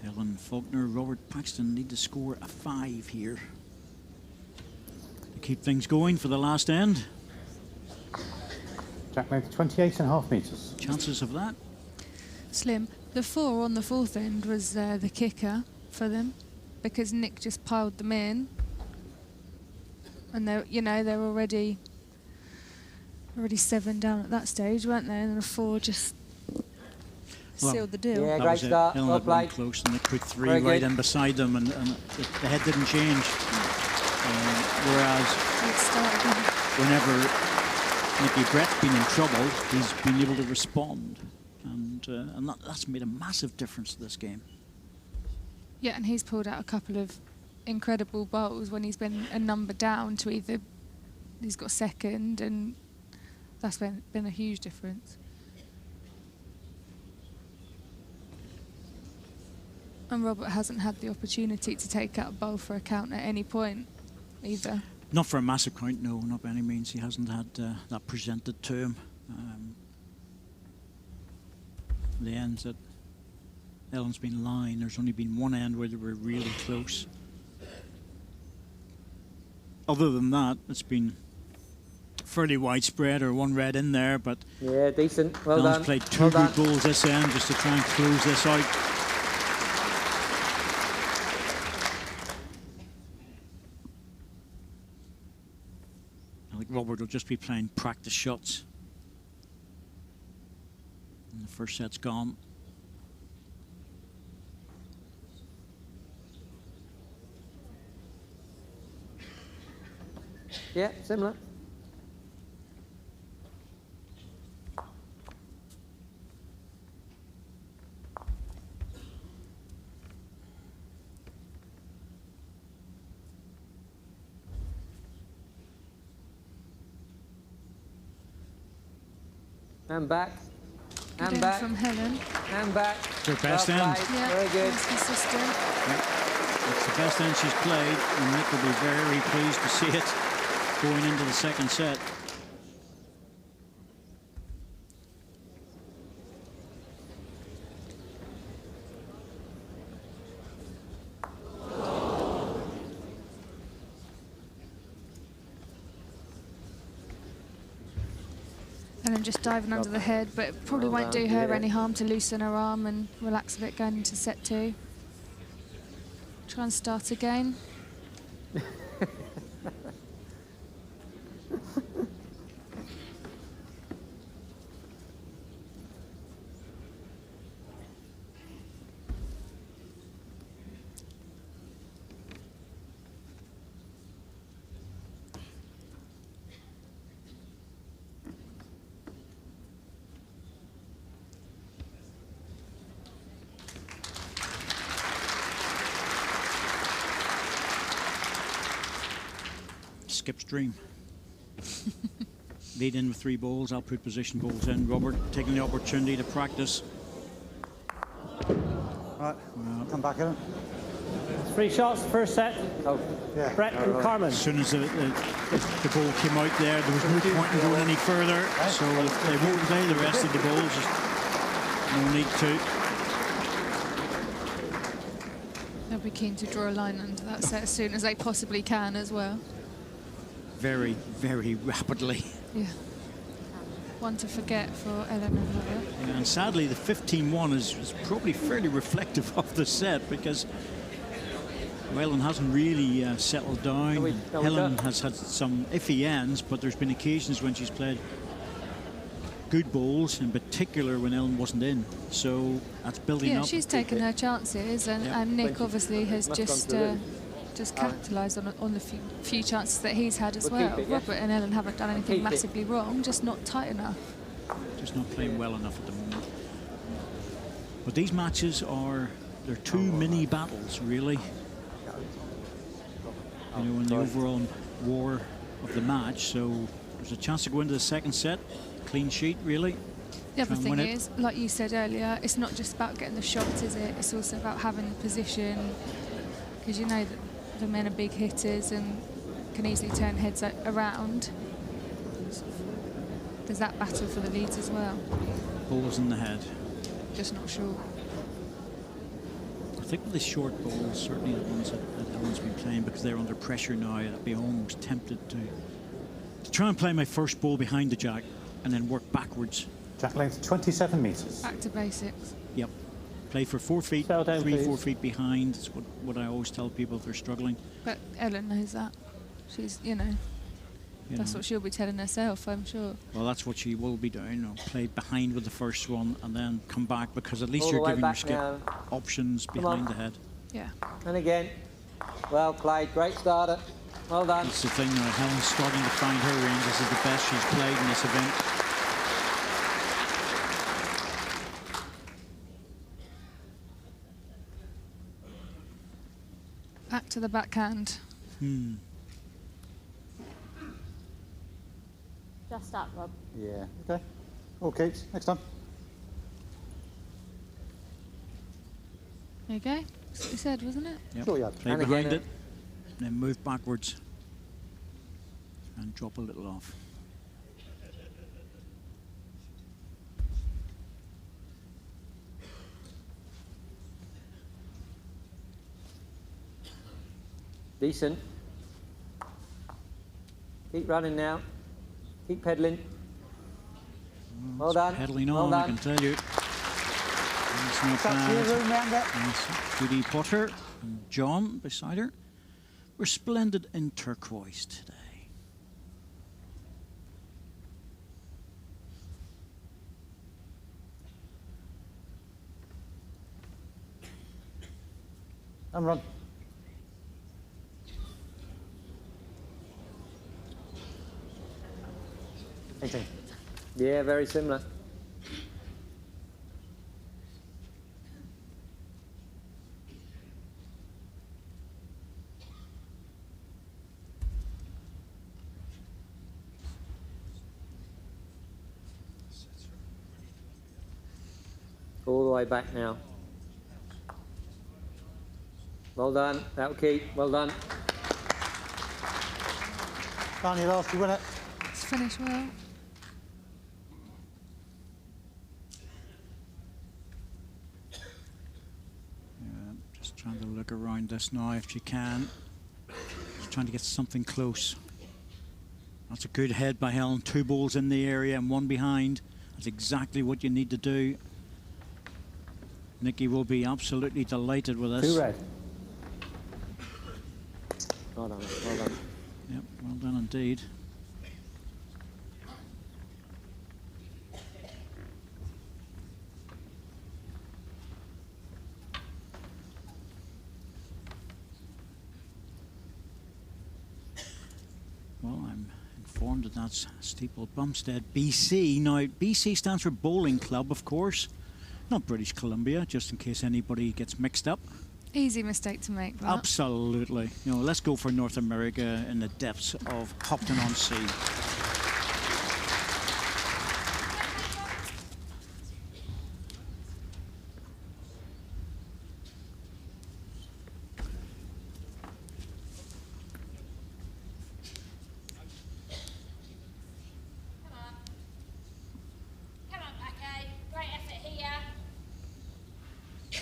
Helen, Faulkner, Robert, Paxton need to score a 5 here to keep things going for the last end. Jack made 28.5 metres. Chances of that? Slim. The 4 on the 4th end was the kicker for them, because Nick just piled them in, and they're already 7 down at that stage, weren't they? And the 4 just sealed the deal. Yeah, That great was it. start. Helen Well had 1 played. close, and they put 3 Very right good. in beside them, and the head didn't change. Whereas Good start. whenever Nicky Brett's been in trouble, he's been able to respond, and that's made a massive difference to this game. Yeah, and he's pulled out a couple of incredible bowls when he's been a number down to either he's got 2nd, and that's been a huge difference. And Robert hasn't had the opportunity to take out a bowl for a count at any point either. Not for a massive count, no, not by any means. He hasn't had that presented to him. The ends that Ellen's been lying, there's only been 1 end where they were really close. Other than that, it's been fairly widespread, or 1 red in there, but Yeah, decent. Well Ellen's done. played 2 Well good done. balls this end just to try and close this out. I think Robert will just be playing practice shots. And the first set's gone. Yeah, similar. And back. Good And end back. from Helen. And back. Her best Well end. played. Yeah, Very good. that's consistent. It's the best end she's played, and Nick will be very pleased to see it going into the 2nd set. Helen just diving under the head, but it probably Well won't do done, her yeah. any harm to loosen her arm and relax a bit going into set 2. Try and start again. Skip's dream. Lead in with 3 balls, I'll put position balls in. Robert taking the opportunity to practice. Right, come back in. 3 shots, first set. Oh, Yeah. Brett and Carmen. As soon as the ball came out there was no point in going any further. So they won't play the rest of the balls. Just no need to. They'll be keen to draw a line under that set as soon as they possibly can as well. Very, very rapidly. Yeah. One to forget for Ellen and Robert. Yeah, and sadly, the 15-1 is probably fairly reflective of the set because Ellen hasn't really settled down. Helen has had some iffy ends, but there's been occasions when she's played good balls, in particular when Ellen wasn't in. So that's building up. Yeah, she's taken her chances, and Nick obviously has just capitalised on the few chances that he's had as well. Robert and Ellen haven't done anything massively wrong, just not tight enough. Just not playing well enough at the moment. But these matches they're 2 mini battles, really. You know, in the overall war of the match. So there's a chance to go into the second set. Clean sheet, really. The other thing is, like you said earlier, it's not just about getting the shots, is it? It's also about having the position, because you know that the men are big hitters and can easily turn heads around. There's that battle for the leads as well. Balls in the head. Just not sure. I think with the short balls, certainly the ones that Ellen's been playing, because they're under pressure now, I'd be almost tempted to try and play my first ball behind the jack and then work backwards. Jack length 27 metres. Back to basics. Yep. Play for 4 feet, Settle down, 3, 4 please. feet behind. That's what I always tell people if they're struggling. But Ellen knows that. She's, that's what she'll be telling herself, I'm sure. Well, that's what she will be doing. Play behind with the first one and then come back, because at least All you're the way giving your back skip now. options behind the head. Yeah. and again. Well played, great starter. Well done. That's the thing now. Helen's starting to find her range. This is the best she's played in this event. Back to the backhand. Just up, Rob. Yeah, okay. All keeps. Next time. There you go. That's what you said, wasn't it? Yep. Sure you have. Play And behind again, it, then move backwards and drop a little off. Decent. Keep running now. Keep pedalling. Well done. Pedaling well on, I done. can tell you. That's not Back to your bad. room round there. Yes, Judy Potter and John beside her. We're splendid in turquoise today. And run. 18. Yeah, very similar. All the way back now. Well done. That'll keep. Well done. Down your last, you win it. It's finished well. Just trying to look around this now if she can. Just trying to get something close. That's a good head by Helen. 2 balls in the area and 1 behind. That's exactly what you need to do. Nikki will be absolutely delighted with this. 2 red. Well done. Well done. Yep, well done indeed. Well, I'm informed that that's Steeple Bumstead, BC. Now, BC stands for Bowling Club, of course. Not British Columbia, just in case anybody gets mixed up. Easy mistake to make, that. Absolutely. You know, let's go for North America in the depths of Hopton-on-Sea. Come on, Paco. Great effort here.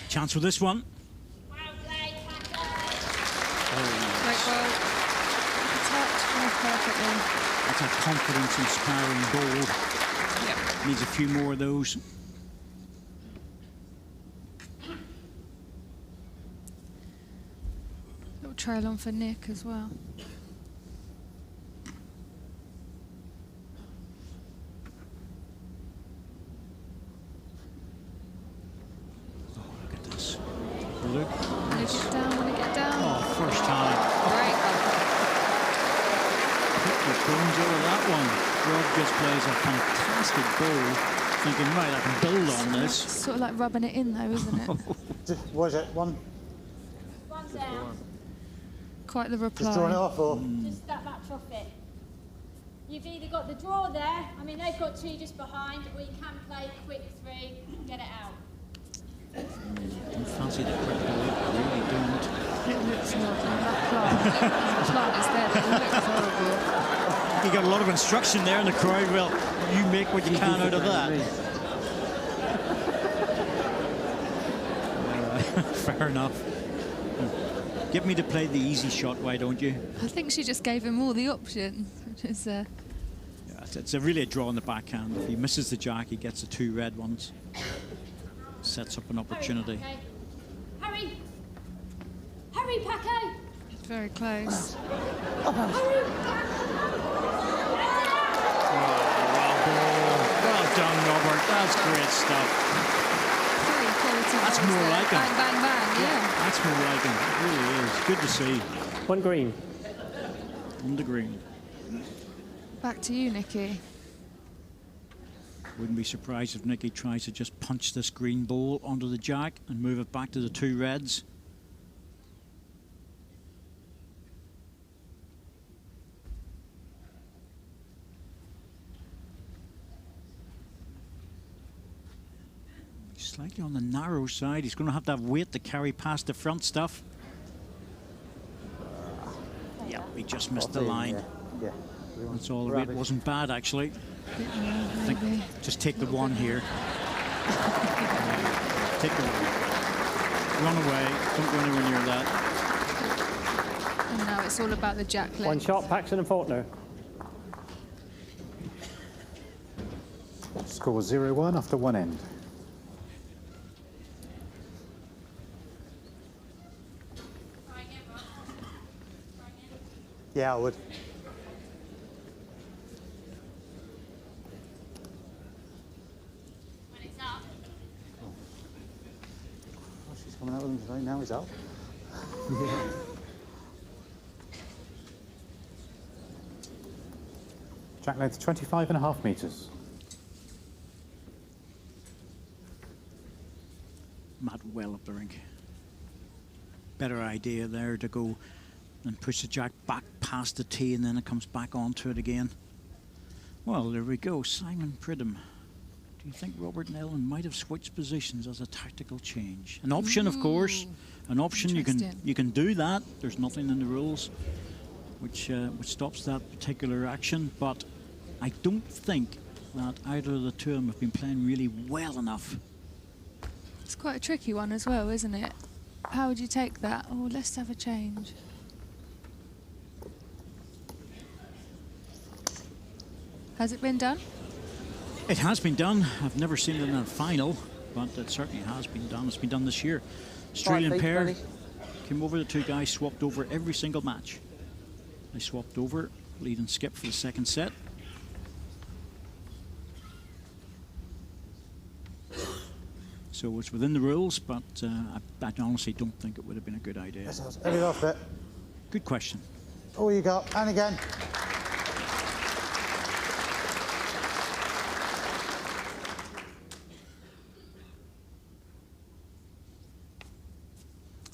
Chance for this one. Well played, Paco. Great ball. Touch, very perfectly. That's a confidence-inspiring goal. Yep. Needs a few more of those. Little trail on for Nick as well. Oh, look at this. Look. Want to get down, want to get down. Oh, first time. Great. Put the bones over that one. Rob just plays a fantastic ball, thinking, right, I can build on this. It's sort of like rubbing it in though, isn't it? Was it one? One down. Quite the reply. Just drawing it off, or? Just that much off it. You've either got the draw there, I mean they've got two just behind, or you can play quick three, get it out. Don't fancy the quick ball, really don't. It looks horrible. That plant is there, but it looks horrible. You got a lot of instruction there in the crowd. Well, you make what you can out of that. Fair enough. Get me to play the easy shot, why don't you? I think she just gave him all the options, which is Yeah, it's a really a draw on the backhand. If he misses the jack, he gets the two red ones. Sets up an opportunity. Hurry, hurry, Paco! it's very close. Well done, Robert. That's great stuff. Very quality That's balls more there. like him. Bang, bang, bang, yeah. That's more like him. It really is. Good to see. One green. On the green. Back to you, Nikki. Wouldn't be surprised if Nicky tries to just punch this green ball onto the jack and move it back to the two reds. Slightly on the narrow side. He's going to have weight to carry past the front stuff. Yeah, he just missed the line. Yeah. That's all. The weight wasn't bad, actually. I think just take the one here. Take the one. Run away. Don't go anywhere near that. And now it's all about the jack leg. One shot, Paxton and Faulkner. Score 0-1 after one end. Yeah, I would. When it's up. Oh, she's coming out with him today. Now he's out. Jack length 25.5 metres. Matt well up the rink. Better idea there to go and push the jack back past the tee and then it comes back onto it again. Well, there we go. Simon Pridham. Do you think Robert and Ellen might have switched positions as a tactical change? An option, of course. An option. You can do that. There's nothing in the rules which stops that particular action. But I don't think that either of the two of them have been playing really well enough. It's quite a tricky one as well, isn't it? How would you take that? Oh, let's have a change. Has it been done? It has been done. I've never seen it in a final, but it certainly has been done. It's been done this year. Australian Right, pair Benny. came over. The two guys swapped over every single match. They swapped over, lead and skip for the second set. So it's within the rules, but I honestly don't think it would have been a good idea. Heavy off it. Good question. Oh, you got. And again.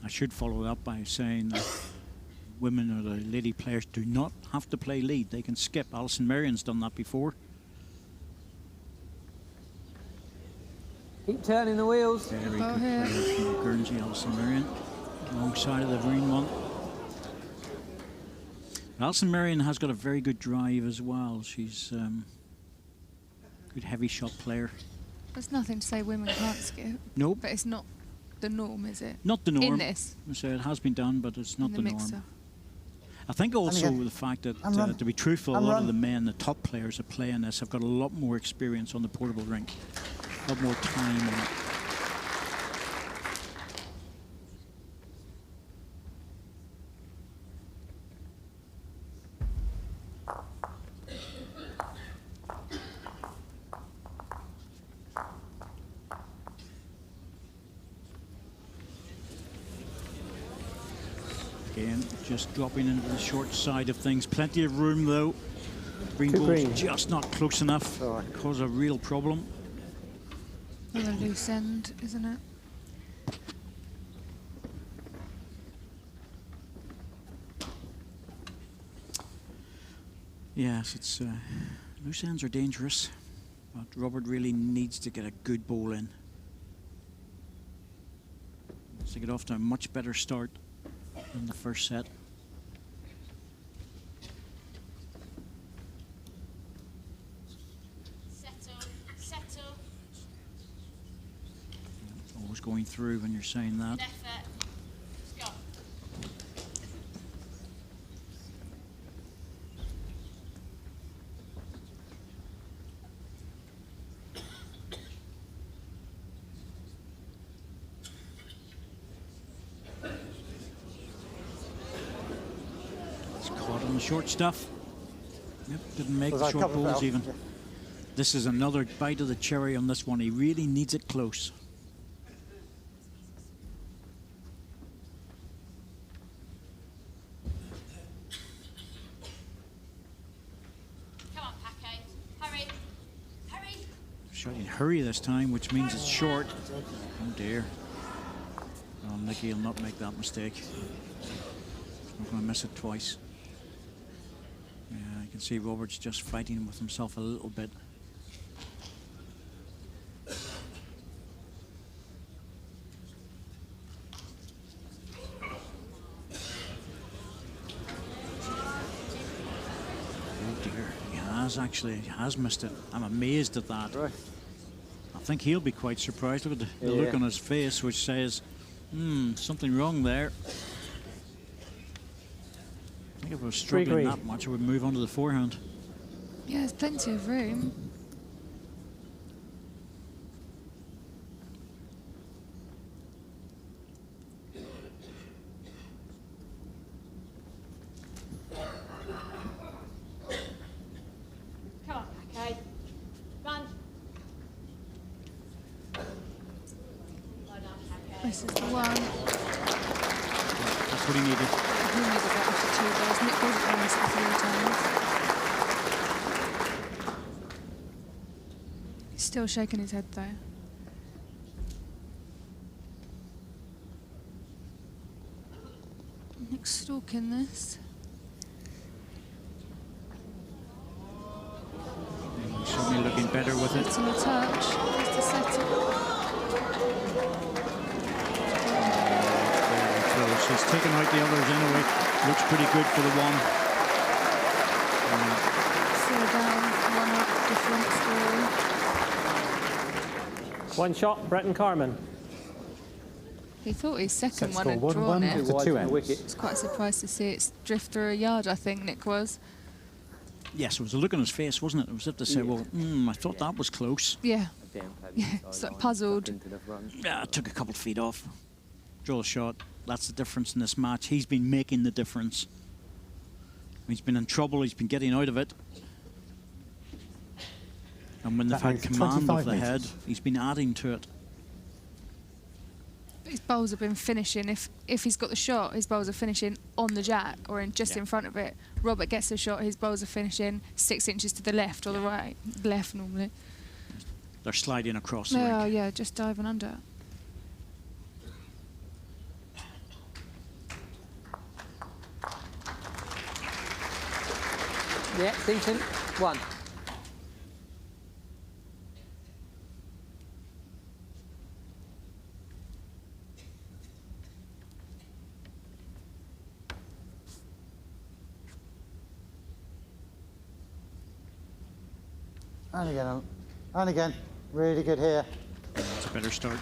I should follow that by saying that women or the lady players do not have to play lead. They can skip. Alison Marion's done that before. Keep turning the wheels. Very good player from Guernsey, Alison Marion, alongside of the green one. Alison Marion has got a very good drive as well. She's a good heavy shot player. There's nothing to say women can't skip. Nope. But it's not the norm, is it? Not the norm. In this. So it has been done, but it's not the norm. Mixer. I think also the fact that, to be truthful, a lot of the men, the top players that play in this, have got a lot more experience on the portable rink, a lot more time on it. Again, just dropping into the short side of things. Plenty of room though. Green ball's just not close enough. Cause a real problem. Another loose end, isn't it? Yes, it's loose ends are dangerous, but Robert really needs to get a good ball in. To get off to a much better start in the first set. Settle. Always going through when you're saying that. Left foot. Let's go. Caught on the short stuff. Yep, didn't make the Was short balls even. Yeah. This is another bite of the cherry on this one. He really needs it close. Come on, Paco. Hurry. Hurry. Shouting hurry this time, which means it's short. Oh dear. Well, Nicky will not make that mistake. He's not going to miss it twice. Yeah, you can see Robert's just fighting with himself a little bit. Oh dear, he has missed it. I'm amazed at that. Right. I think he'll be quite surprised. Look at the look on his face, which says, something wrong there. I think if I was struggling that much, I would move on to the forehand. Yeah, there's plenty of room. Come on, Paco. Run. Well done, Paco. This is the one. That's what he needed. He needed that after 2 balls. Nick wasn't on this a few times. He's still shaking his head though. Nick's stalking this. Certainly looking better with it. It's in a touch. Just to set it. Close. He's taken out the others anyway. Looks pretty good for the one. Still down, 1 up difference. One shot, Brett and Carmen. He thought his second Set one score had drawn 1-1 it. after 2 I ends. was Quite surprised to see it drift through a yard, I think Nick was. Yes, it was a look on his face, wasn't it? It was if to say, well, I thought that was close. Yeah. Yeah, it's like puzzled. Yeah, I took a couple of feet off. Draw the shot. That's the difference in this match. He's been making the difference. He's been in trouble. He's been getting out of it. And when they've had command of the head, he's been adding to it. His bowls have been finishing. If he's got the shot, his bowls are finishing on the jack or just in front of it. Robert gets the shot, his bowls are finishing 6 inches to the left or the right. Left normally. They're sliding across the Oh rink. yeah, just diving under. Yeah, decent. 1. And again, Alan. And again. Really good here. That's a better start.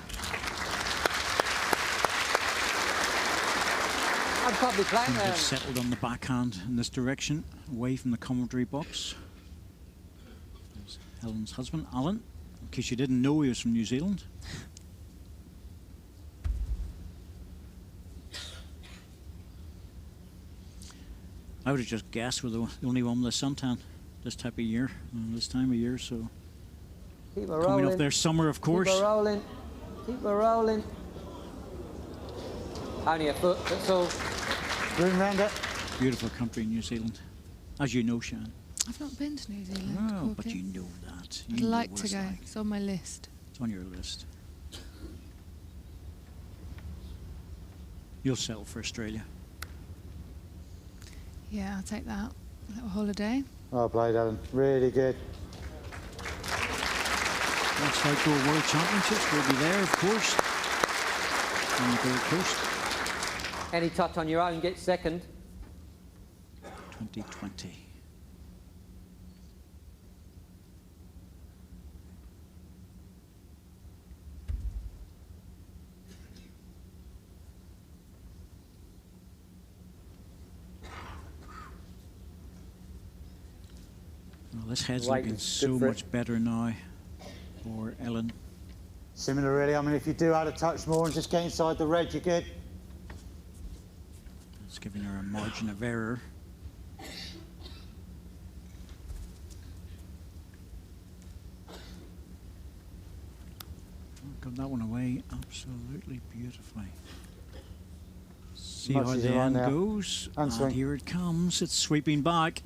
I'd probably play They've settled on the backhand in this direction, away from the commentary box. There's Helen's husband, Alan. In case you didn't know, he was from New Zealand. I would have just guessed we're the only one with a suntan this type of year, this time of year, so. Keep her Coming rolling. up there summer, of course. Keep her rolling. Keep her rolling. Only a foot, that's all. Room round it. Beautiful country, New Zealand. As you know, Shan. I've not been to New Zealand. Oh, but Corky. you know that. I'd You know like what to it's go. like. It's on my list. It's on your list. You'll settle for Australia. Yeah, I'll take that. A little holiday. Well played, Alan. Really good. Next Outdoor World Championships will be there, of course, on the Gold Coast. Any touch on your own gets second. 2020. Well, this head's Right, looking it's so good for much better now for Ellen. Similar, really. I mean, if you do add a touch more and just get inside the red, you're good. It's giving her a margin of error. Got that one away absolutely beautifully. See Much how as the you want end now. goes. And And swing. here it comes. It's sweeping back.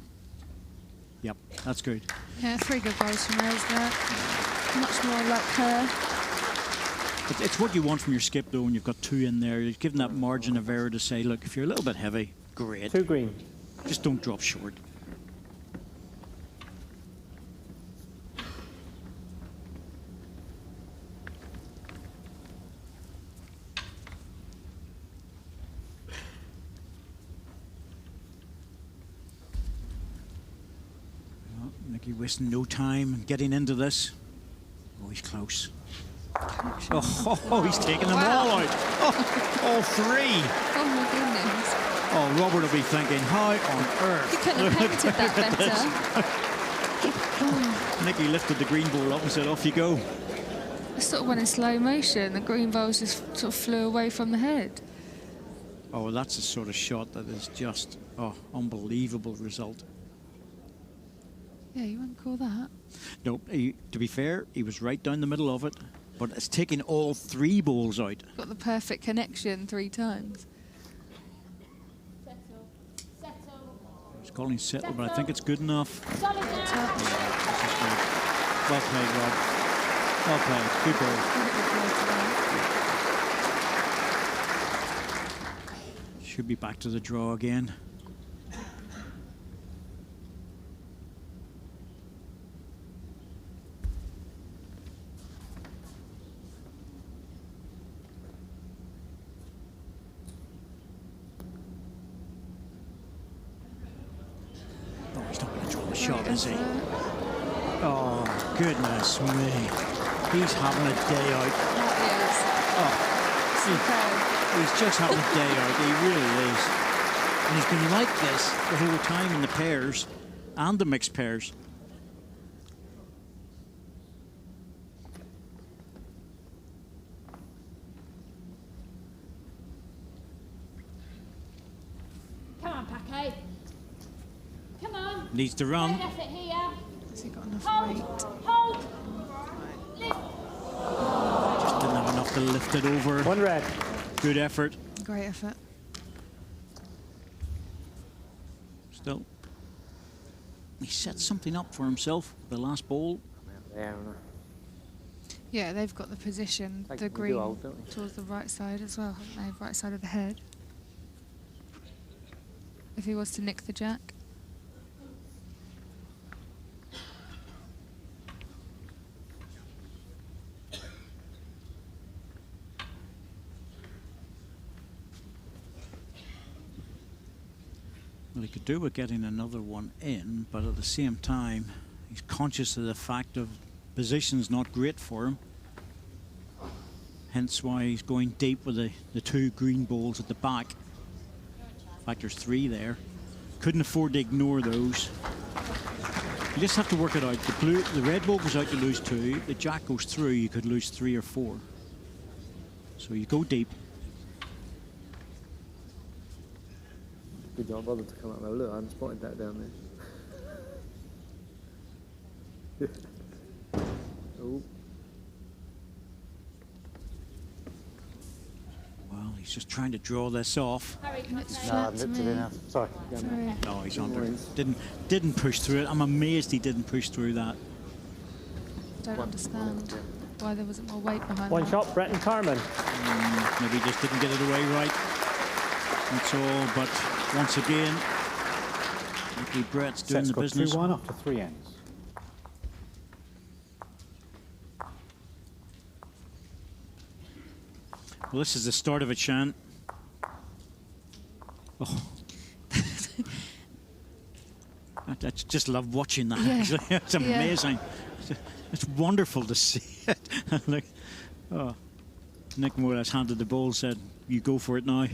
Yep, that's good. Yeah, 3 good bowls from her, isn't it? Much more like her. It's what you want from your skip, though, when you've got 2 in there. You're giving that margin of error to say, look, if you're a little bit heavy, great. 2 green. Just don't drop short. Well, Nicky wasting no time getting into this. Oh, he's close. Oh, he's taking them all out. Oh, all 3. Oh my goodness. Oh, Robert will be thinking, how on earth? You couldn't have painted that better. Nicky lifted the green ball up and said, off you go. It sort of went in slow motion. The green balls just sort of flew away from the head. Oh, well, that's the sort of shot that is just, unbelievable result. Yeah, you wouldn't call that. No, to be fair, he was right down the middle of it, but it's taken all 3 balls out. Got the perfect connection 3 times. Settle. Settle. He's calling settle, but I think it's good enough. Solid now. Touch. This is good. Well played, Rob. Well played. Good ball. Should be back to the draw again. Oh, he's not going to draw the shot, is he? Oh, goodness me. He's having a day out. Oh, he's just having a day out. He really is. And he's been like this the whole time in the pairs and the mixed pairs. Come on, Paco. Come on. Needs to Good run. effort here. Has he got enough Hold. weight? Hold. Lift. Just didn't have enough to lift it over. 1 red. Good effort. Great effort. Still. He set something up for himself. The last ball. There, Yeah, they've got the position, Like the we do green old, don't we? towards the right side as well, haven't they? Right side of the head. If he was to nick the jack. Well, he could do with getting another one in, but at the same time, he's conscious of the fact of position's not great for him. Hence why he's going deep with the two green balls at the back. In fact, there's three there. Couldn't afford to ignore those. You just have to work it out. The red ball goes out, you lose two. The jack goes through, you could lose 3 or 4. So you go deep. Good job, bothered to come up there. Look, I hadn't spotted that down there. Oh. Well, he's just trying to draw this off. It's No, I flat to nipped it me. in. Sorry. Sorry. No, he's under. Didn't push through it. I'm amazed he didn't push through that. Don't understand why there wasn't more weight behind One that. shot, Brett and Carmen. Maybe just didn't get it away right. That's all. But once again, Nick Brett's doing Set's the got business. 2-1 after 3 ends. Well, this is the start of it, Shan. Oh. I just love watching that. Yeah. Actually, it's Yeah. amazing. It's wonderful to see it. Look, oh. Nick more or less handed the ball, said, "You go for it now."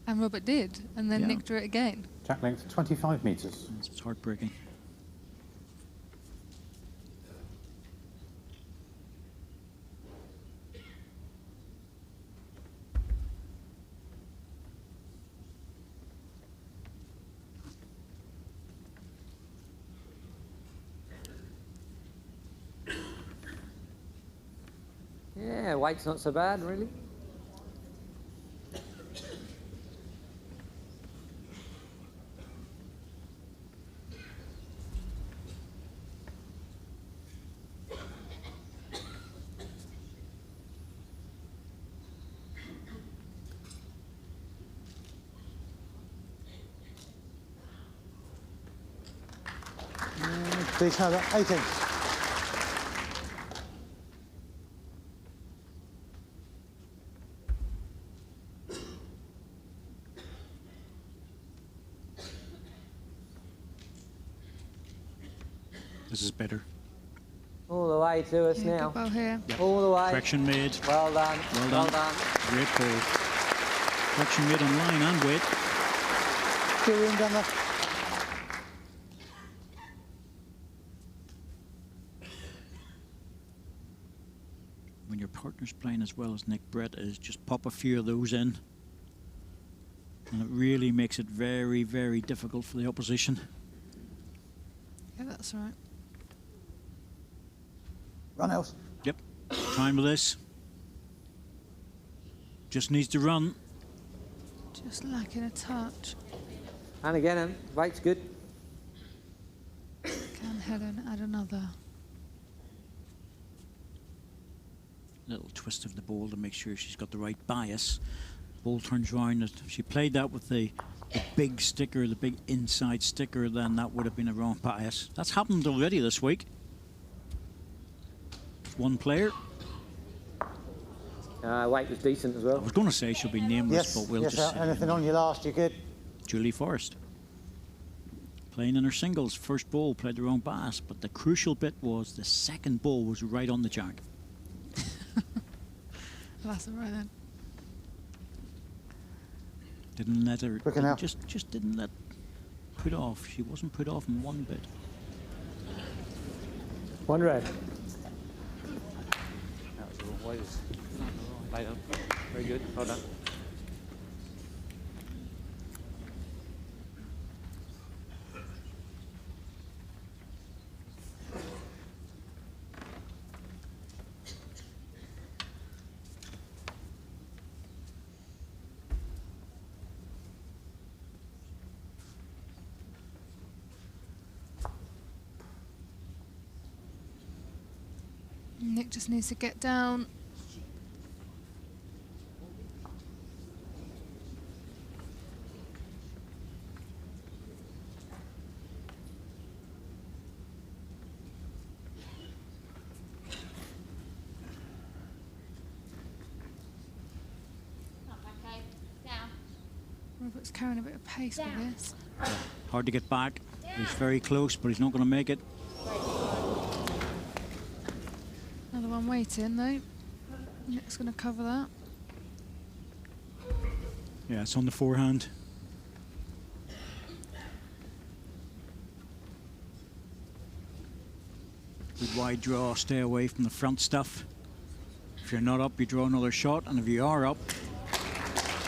And Robert did, and then Yeah. Nick drew it again. Jack length 25 metres. It's heartbreaking. Yeah, weight's not so bad, really. Big cover, 18. This is better. All the way to us Yeah, now. good ball here. All the way. Correction made. Well done. Well Well done. done. Great ball. Correction made on line and weight. Still room down there. When your partner's playing as well as Nick Brett is, just pop a few of those in. And it really makes it very, very difficult for the opposition. Yeah, that's right. Run else. Yep. Time with this. Just needs to run. Just lacking a touch. And again, weight's good. Can Helen add another? Little twist of the ball to make sure she's got the right bias. Ball turns round. If she played that with the big sticker, the big inside sticker, then that would have been a wrong bias. That's happened already this week. One player. Weight was decent as well. I was going to say she'll be nameless, Yes, but we'll yes, just say anything on your last, you're good. Julie Forrest. Playing in her singles, first ball played the wrong bias, but the crucial bit was the second ball was right on the jack. Well, that's all right then. Didn't let her. Quick enough. Just didn't let put off. She wasn't put off in one bit. One red. That was the wrong way. Lay down. Very good. Well done. Nick just needs to get down. Up, okay. Down. Robert Robert's carrying a bit of pace with this. Hard to get back. He's very close, but he's not going to make it. Another one waiting though. Nick's going to cover that. Yeah, it's on the forehand. Good wide draw, stay away from the front stuff. If you're not up, you draw another shot, and if you are up,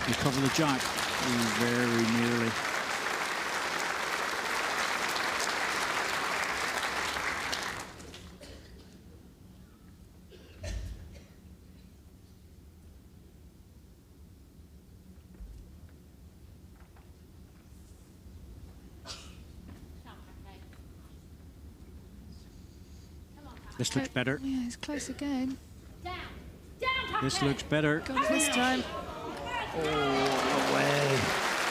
you cover the jack. Ooh, very nearly. This looks better. Yeah, it's close again. This looks better. Got it this time. Oh, away.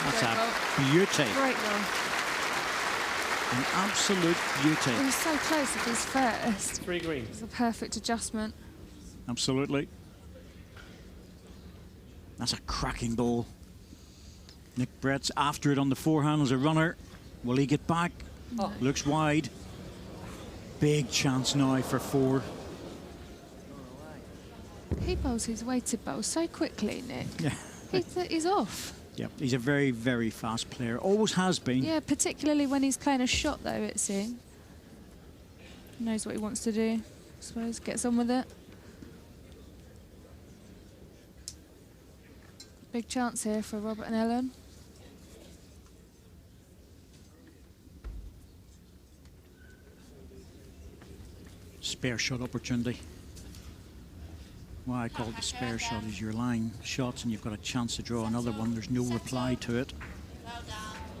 That's a beauty. Great roll. An absolute beauty. It was so close at his first. 3 green. It's a perfect adjustment. Absolutely. That's a cracking ball. Nick Brett's after it on the forehand as a runner. Will he get back? No. Looks wide. Big chance now for 4. He bowls his weighted bowl so quickly, Nick. Yeah. He's off. Yep, he's a very, very fast player. Always has been. Yeah, particularly when he's playing a shot, though, it seems. He knows what he wants to do, I suppose. Gets on with it. Big chance here for Robert and Ellen. Spare shot opportunity. What I call the spare shot is your line shots and you've got a chance to draw another one. There's no reply to it.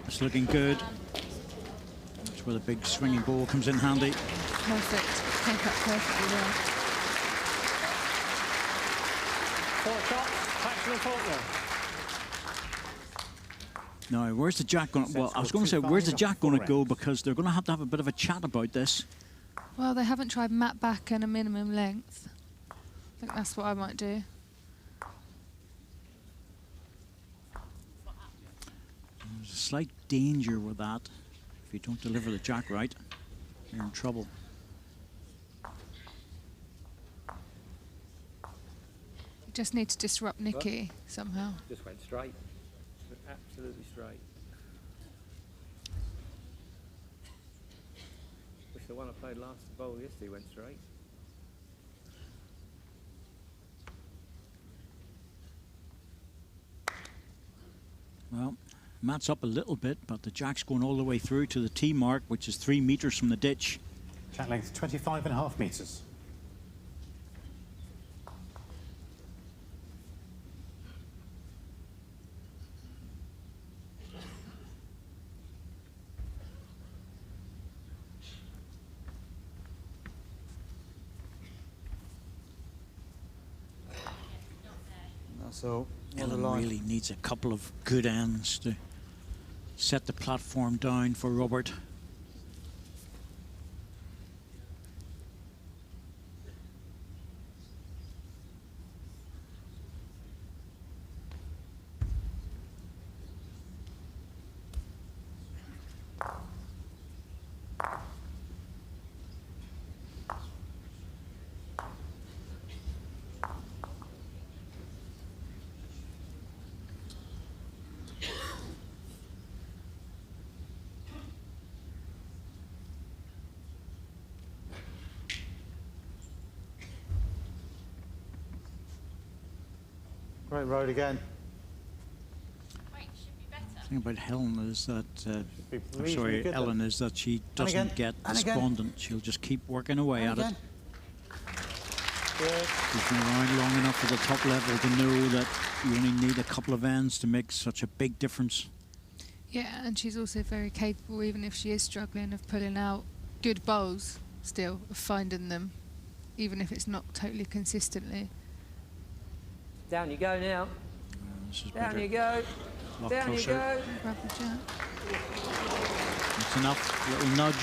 It's looking good. That's where the big swinging ball comes in handy. Perfect. Came up perfectly well. 4 shots, Paxton and Faulkner. Now, where's the jack going? Well, I was going to say, where's the jack going to go? Because they're going to have a bit of a chat about this. Well, they haven't tried mat back and a minimum length. I think that's what I might do. There's a slight danger with that. If you don't deliver the jack right, you're in trouble. You just need to disrupt Nicky somehow. Just went straight. Absolutely straight. Wish the one I played last bowl yesterday went straight. Well, Matt's up a little bit, but the jack's going all the way through to the tee mark, which is 3 meters from the ditch. Jack length 25.5 meters. So Ellen really needs a couple of good ends to set the platform down for Robert. Great road again. The thing about Helen is that, I'm sorry, good Ellen, is that she doesn't get despondent. She'll just keep working away at it. She's been around long enough at the top level to know that you only need a couple of ends to make such a big difference. Yeah, and she's also very capable, even if she is struggling, of pulling out good bowls still, of finding them, even if it's not totally consistently. Down you go now. Down better. You go. Down closer. You go. Grab the jack. That's enough. Little nudge.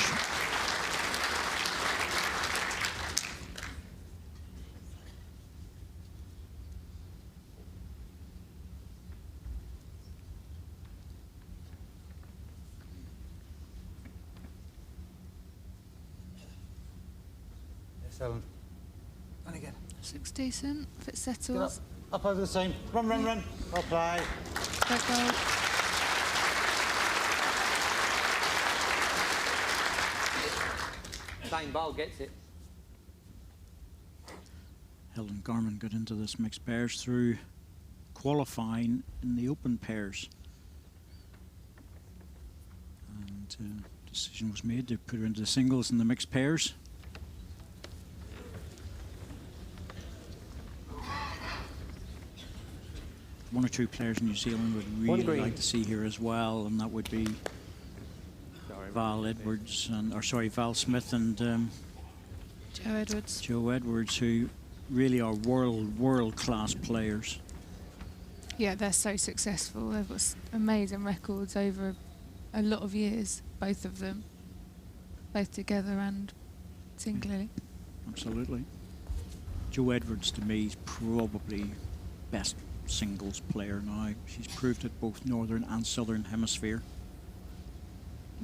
Thanks, Helen. And again. Looks decent. If it Get settles. up over the seam. Run, run, run. Well play. Great goal. Same bowl gets it. Helen Carman got into this mixed pairs through qualifying in the open pairs. And decision was made to put her into the singles and the mixed pairs. One or two players in New Zealand would really like to see here as well, and that would be Val Edwards and, or sorry, Val Smith and Joe Edwards. Joe Edwards, who really are world class players. Yeah, they're so successful. They've got amazing records over a lot of years, both of them, both together and singly. Absolutely. Joe Edwards, to me, is probably best singles player now. She's proved it both Northern and Southern Hemisphere.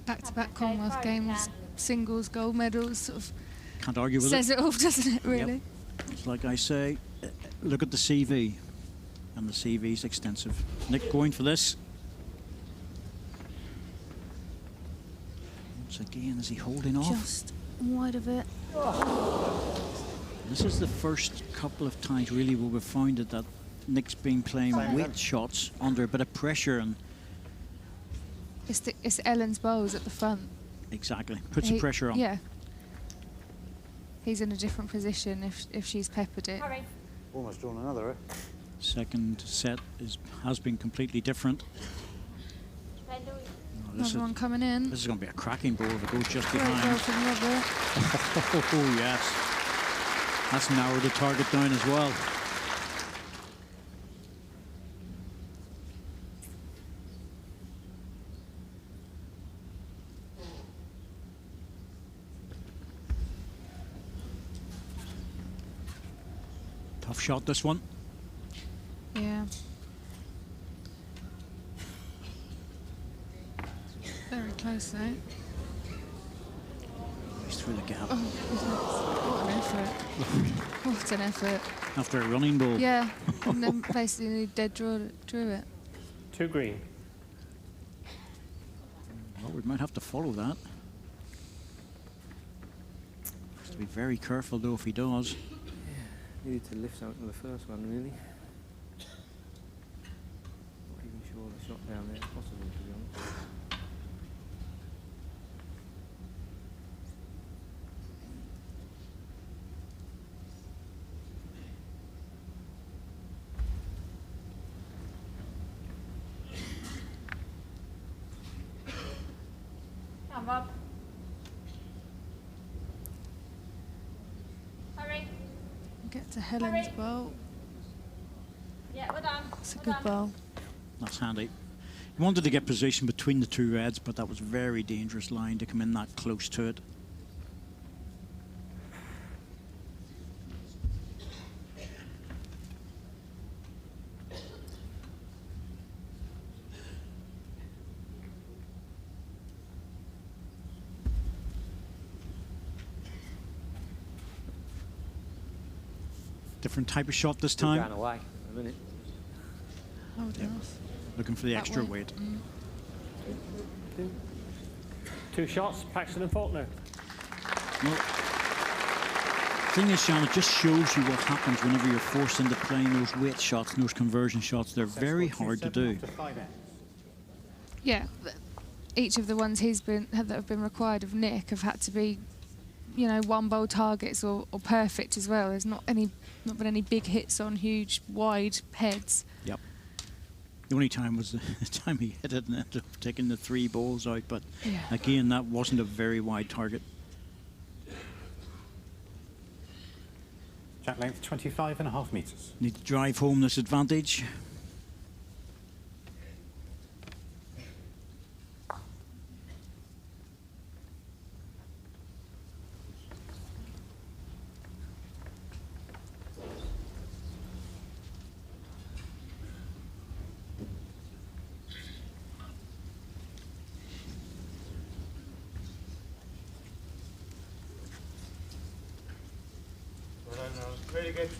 Back-to-back Commonwealth Games, singles gold medals, sort of Can't argue with says it. it all, doesn't it, really? Yep. It's like I say, look at the CV, and the CV is extensive. Nick going for this. Once again, is he holding off? Just wide of it. This is the first couple of times really where we've found it that Nick's been playing weight shots under a bit of pressure, and It's Ellen's bowls at the front. exactly puts the pressure on. Yeah. He's in a different position if she's peppered it. Hurry. Almost drawn another, eh? Second set has been completely different. Pendle. Oh, this, Another one coming in. is going to be a cracking ball if it goes just Great goal behind. from Robert. Oh yes, that's narrowed the target down as well. Tough shot, this one. Yeah. Very close though. He's through the gap. Oh, what an effort. What an effort. After a running ball. Yeah, and then basically dead drew it. 2 green. Well, we might have to follow that. Has to be very careful though if he does. Needed to lift something from the first one, really. Not even sure the shot down there is possible, to be honest. Come on, Bob. Hurry. Get to Helen's Hurry. bowl. Yeah, well done. It's a Well good done. bowl. That's handy. He wanted to get position between the two reds, but that was a very dangerous line to come in that close to it. Different type of shot this Still time. going away in a minute. Hold Yep. off. Looking for the That extra way. weight. 2 shots, Paxton and Faulkner. Well, thing is, Sean, it just shows you what happens whenever you're forced into playing those weight shots and those conversion shots. They're very hard to do. Yeah, each of the ones that have been required of Nick have had to be, you know, one bowl targets or perfect as well. There's not been any big hits on huge wide heads. Yep. The only time was the time he hit it and ended up taking the 3 balls out, but Yeah. again, that wasn't a very wide target. Jack length 25.5 metres. Need to drive home this advantage. Very good.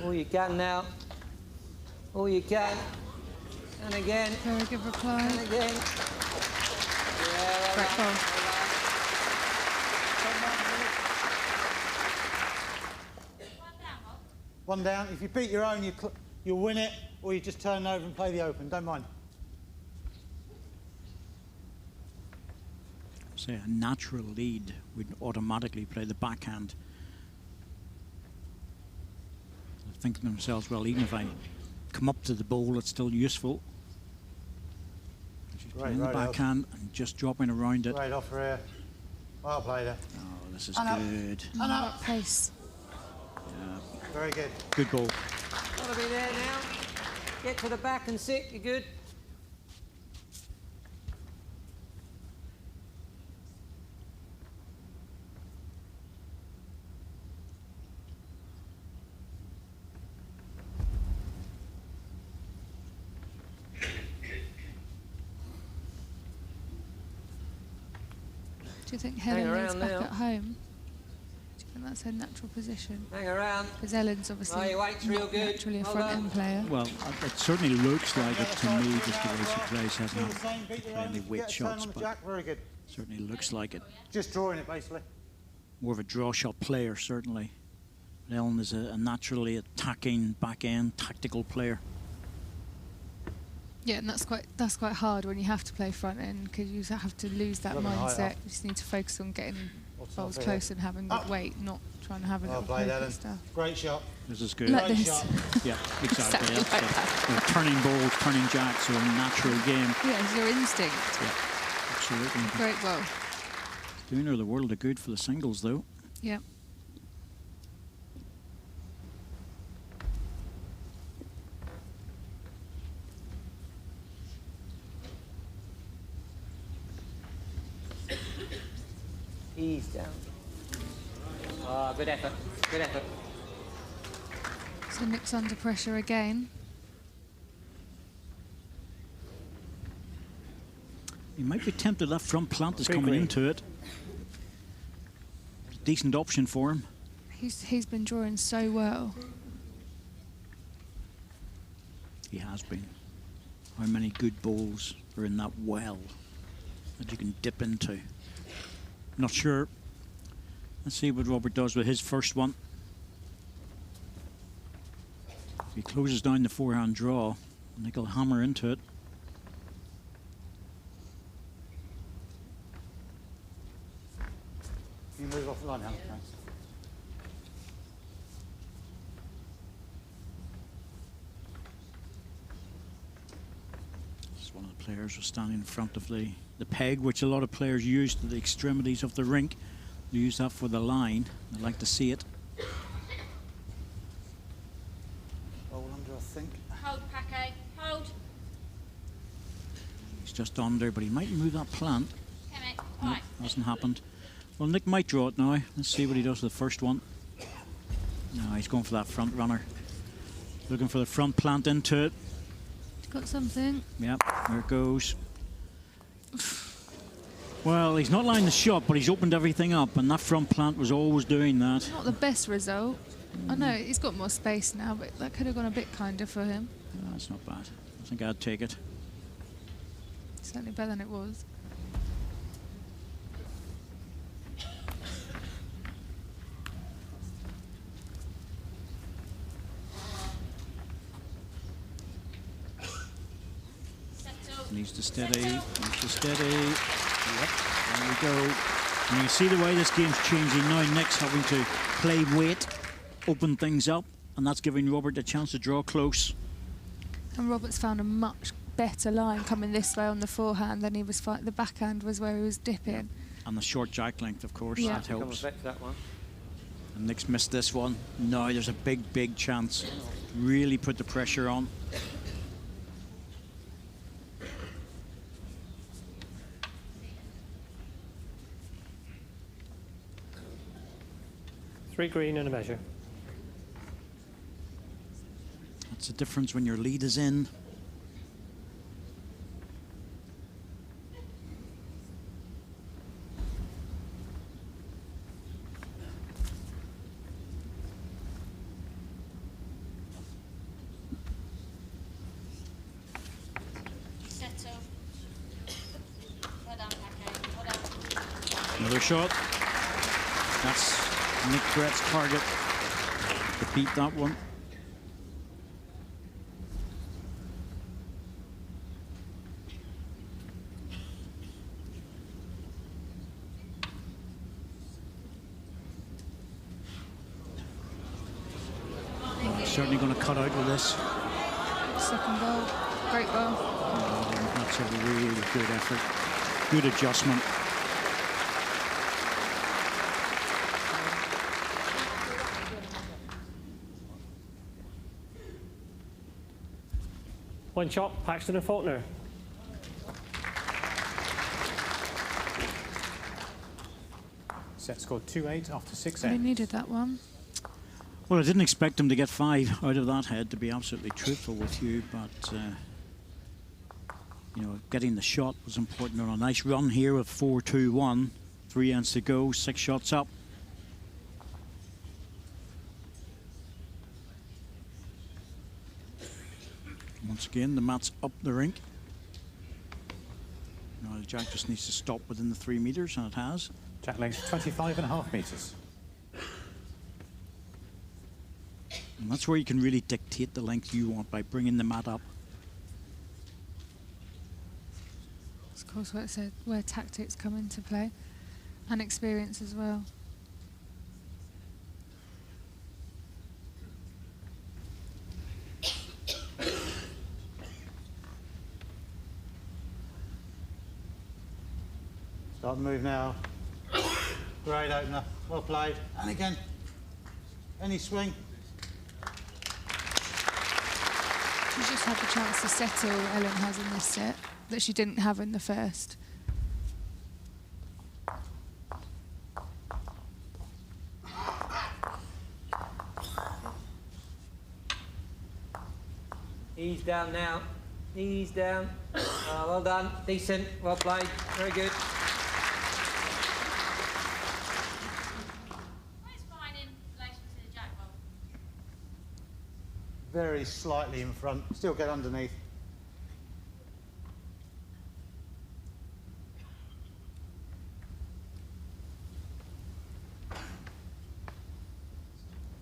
All you can now. All you can. And again. Very good reply. And again. Yeah, Great ball. One down. If you beat your own, you'll win it, or you just turn over and play the open. Don't mind. Say a natural lead would automatically play the backhand. They're thinking to themselves, well, even if I come up to the bowl, it's still useful. She's playing the backhand and just dropping around it. Great offer here. Well played her. Oh, this is good. Pace. Yeah. Very good. Good ball. Got to be there now. Get to the back and sit. You're good. Do you think Helen is back at home? Do you think that's her natural position? Hang around. Because Ellen's obviously Oh, your weight's real not good. naturally a Hold front on. end player. Well, it certainly looks like it to me, just the way she plays. Hasn't play any weight shots, but Very good. certainly looks like it. Just drawing it, basically. More of a draw shot player, certainly. But Ellen is a naturally attacking, back end, tactical player. Yeah, and that's quite hard when you have to play front end because you have to lose that mindset. You just need to focus on getting balls close and having good weight, not trying to have a little poke and stuff. Great shot. This is good. Like Great this. shot. Yeah, exactly. Exactly That's like it. that. You know, turning balls, turning jacks are a natural game. Yeah, it's your instinct. Yeah, absolutely. Great ball. Doing her the world of good for the singles, though. Yeah. Ease down. Ah, good effort. Good effort. So Nick's under pressure again. You might be tempted. That front plant is Big coming lead. into it. Decent option for him. He's been drawing so well. He has been. How many good balls are in that well that you can dip into? Not sure. Let's see what Robert does with his first one. If he closes down the forehand draw, Nick will hammer into it. You move off the line, Helen. Thanks. Just one of the players was standing in front of the peg, which a lot of players use to the extremities of the rink. They use that for the line. They like to see it. Roll under, I think. Hold, Paco. Hold. He's just under, but he might move that plant. Okay, mate. No, Right. hasn't happened. Well, Nick might draw it now. Let's see what he does with the first one. No, he's going for that front runner. Looking for the front plant into it. He's got something. Yep, there it goes. Well, he's not lined the shot, but he's opened everything up, and that front plant was always doing that. Not the best result. I know he's got more space now, but that could have gone a bit kinder for him. No, that's not bad. I think I'd take it. Certainly better than it was. Needs to steady, needs to steady. Yep, there we go. And you see the way this game's changing now. Nick's having to play weight, open things up, and that's giving Robert a chance to draw close. And Robert's found a much better line coming this way on the forehand than he was fighting. The backhand was where he was dipping. And the short jack length, of course, Yeah. that helps. That one. And Nick's missed this one. Now there's a big, big chance. Really put the pressure on. 3 green and a measure. That's the difference when your lead is in. Settle. Well done, Paco. Well done. Another shot. That's Nick Brett's target to beat that one. Certainly going to cut out with this. Second ball, great ball. That's a really good effort. Good adjustment. One shot, Paxton and Faulkner. Set scored 2-8 after 6 We ends. needed that one. Well, I didn't expect him to get 5 out of that head, to be absolutely truthful with you, but you know, getting the shot was important. On a nice run here with 4-2-1, 3 ends to go, 6 shots up. Once again, the mat's up the rink. Now the jack just needs to stop within the 3 meters, and it has. Jack length 25.5 metres. And that's where you can really dictate the length you want, by bringing the mat up. Of course, where tactics come into play, and experience as well. Start the move now. Great opener. Well played. And again. Any swing. She's just had the chance to settle Ellen has in this set that she didn't have in the first. Ease down now. Ease down. Well done. Decent. Well played. Very good. Where's fine in relation to the jack ball? Very slightly in front. Still get underneath.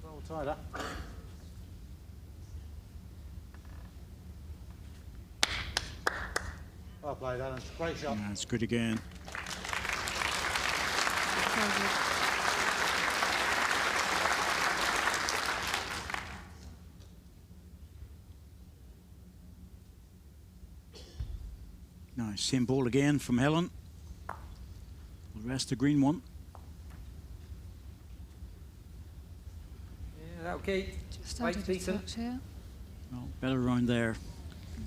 Well tied up. Well played, Alan. Great shot. That's good again. Very good. Nice, same ball again from Helen. The rest the green one. Yeah, that'll keep. Just Weight's added a decent. touch here. Well, better round there.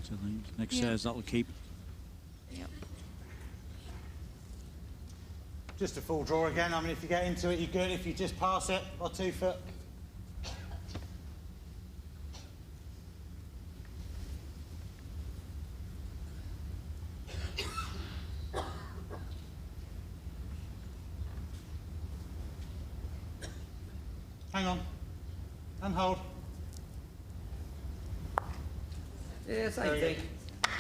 So I think Nick Yeah. says that'll keep. Yep. Just a full draw again. I mean, if you get into it, you're good. If you just pass it or 2 foot. Hang on. And hold. Yeah, same thing.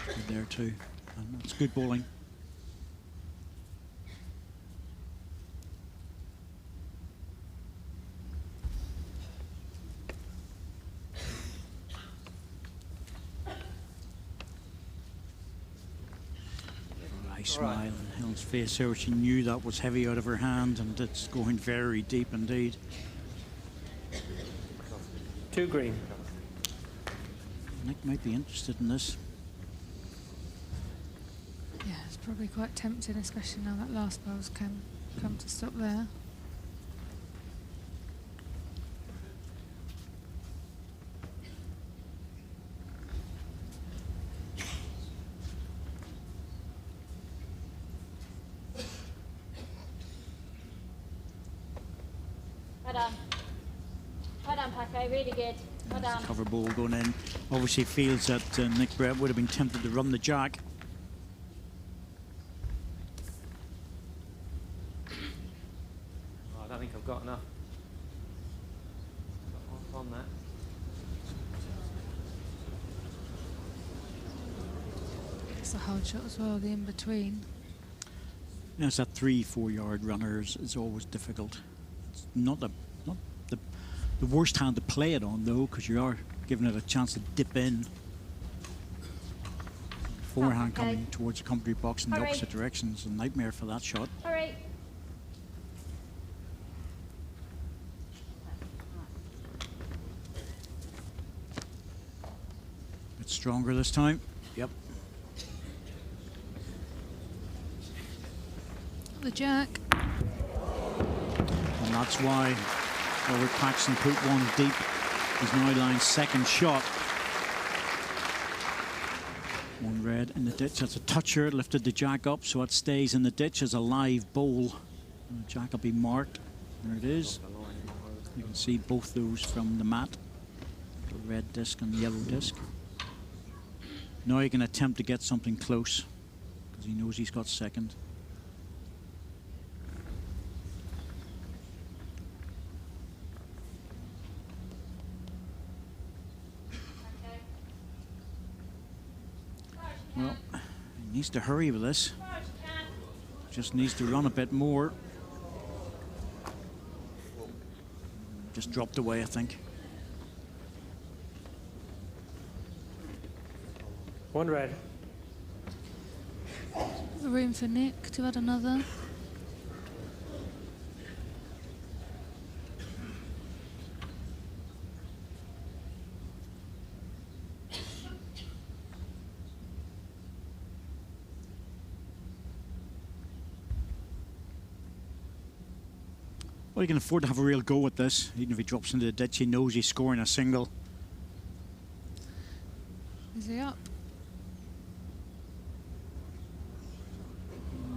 Good there too. And that's good bowling. Nice smile on Helen's face there. She knew that was heavy out of her hand, and it's going very deep indeed. 2 green. Nick might be interested in this. Yeah, it's probably quite tempting, especially now that last ball's come to stop there. Well done. Well done, Paco. Really good. Well done. Cover ball going in. Obviously feels that Nick Brett would have been tempted to run the jack. Oh, I don't think I've got enough. Got on that. It's a hard shot as well, the in-between. Yes, that 3-4 yard runner is always difficult. It's not the worst hand to play it on though, because you are giving it a chance to dip in. Forehand coming towards the commentary box in the opposite direction is a nightmare for that shot. Hurry. Bit stronger this time. Yep. The jack. And that's why Robert Paxton put one deep. He's now line second shot. One red in the ditch. That's a toucher. It lifted the jack up, so it stays in the ditch as a live bowl. And the jack will be marked. There it is. You can see both those from the mat. The red disc and the yellow disc. Now he can attempt to get something close because he knows he's got second. Well, he needs to hurry with this. Just needs to run a bit more. Just dropped away, I think. One red. Room for Nick to add another. Well, he can afford to have a real go at this. Even if he drops into the ditch, he knows he's scoring a single. Is he up?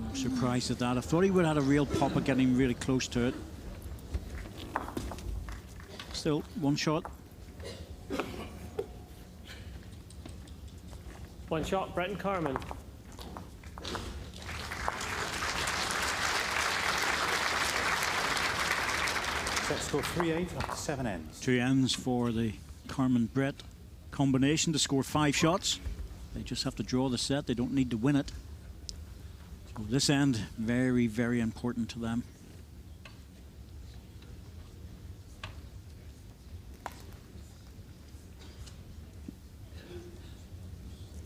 I'm surprised at that. I thought he would have had a real pop at getting really close to it. Still, one shot. One shot, Brett Carman. Set score 3-8 after 7 ends. 2 ends for the Carmen Brett combination to score 5 shots. They just have to draw the set. They don't need to win it. So this end, very, very important to them.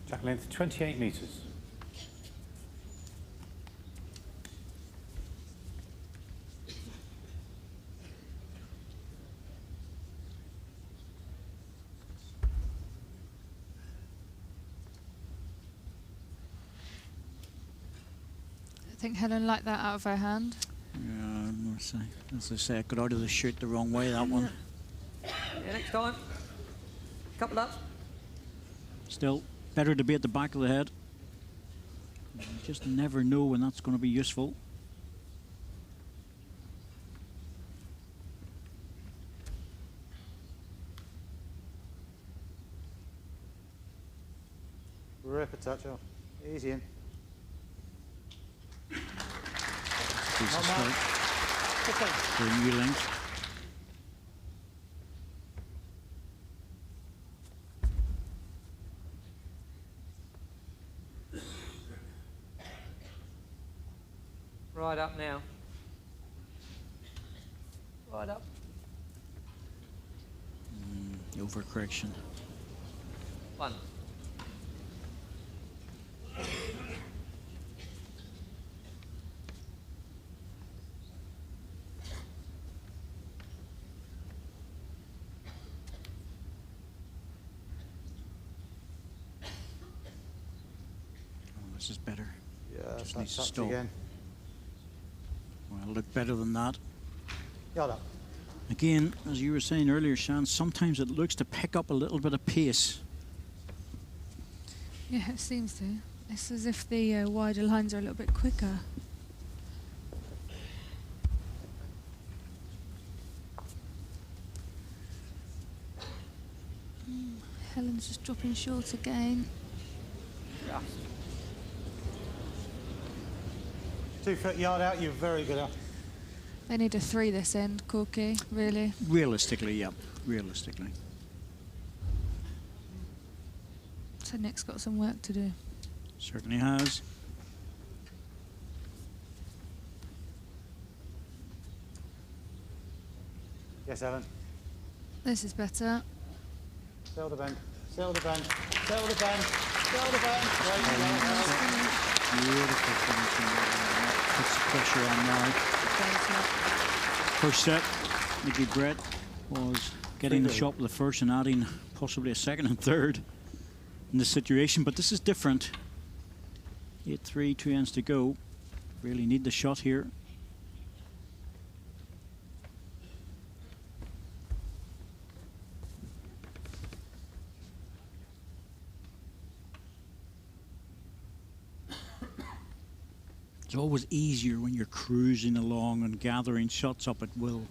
Jack length 28 metres. I think Helen liked that out of her hand. Yeah, as I say, I got out of the shoot the wrong way, that one. Yeah, next time. Couple up. Still, better to be at the back of the head. You just never know when that's going to be useful. Rip a touch off. Easy in. Decent strike. For a new length. Right up now. Right up. Overcorrection. One. This is better. Yeah, Just that needs to touch stop. again. Well, look better than that. Got up. Again, as you were saying earlier, Shan, sometimes it looks to pick up a little bit of pace. Yeah, it seems to. It's as if the wider lines are a little bit quicker. Helen's just dropping short again. 2 foot yard out, you're very good out. They need a 3 this end, Corky, really. Realistically, yeah. Realistically. So Nick's got some work to do. Certainly has. Yes, Ellen. This is better. Sail the bend. Sail the bend. Sail the bend. Sail the bend. Beautiful finishing. Puts the pressure on now. First set, Nicky Brett was getting the shot with the first and adding possibly a second and third in this situation, but this is different. 8-3, 2 ends to go. Really need the shot here. It's always easier when you're cruising along and gathering shots up at will.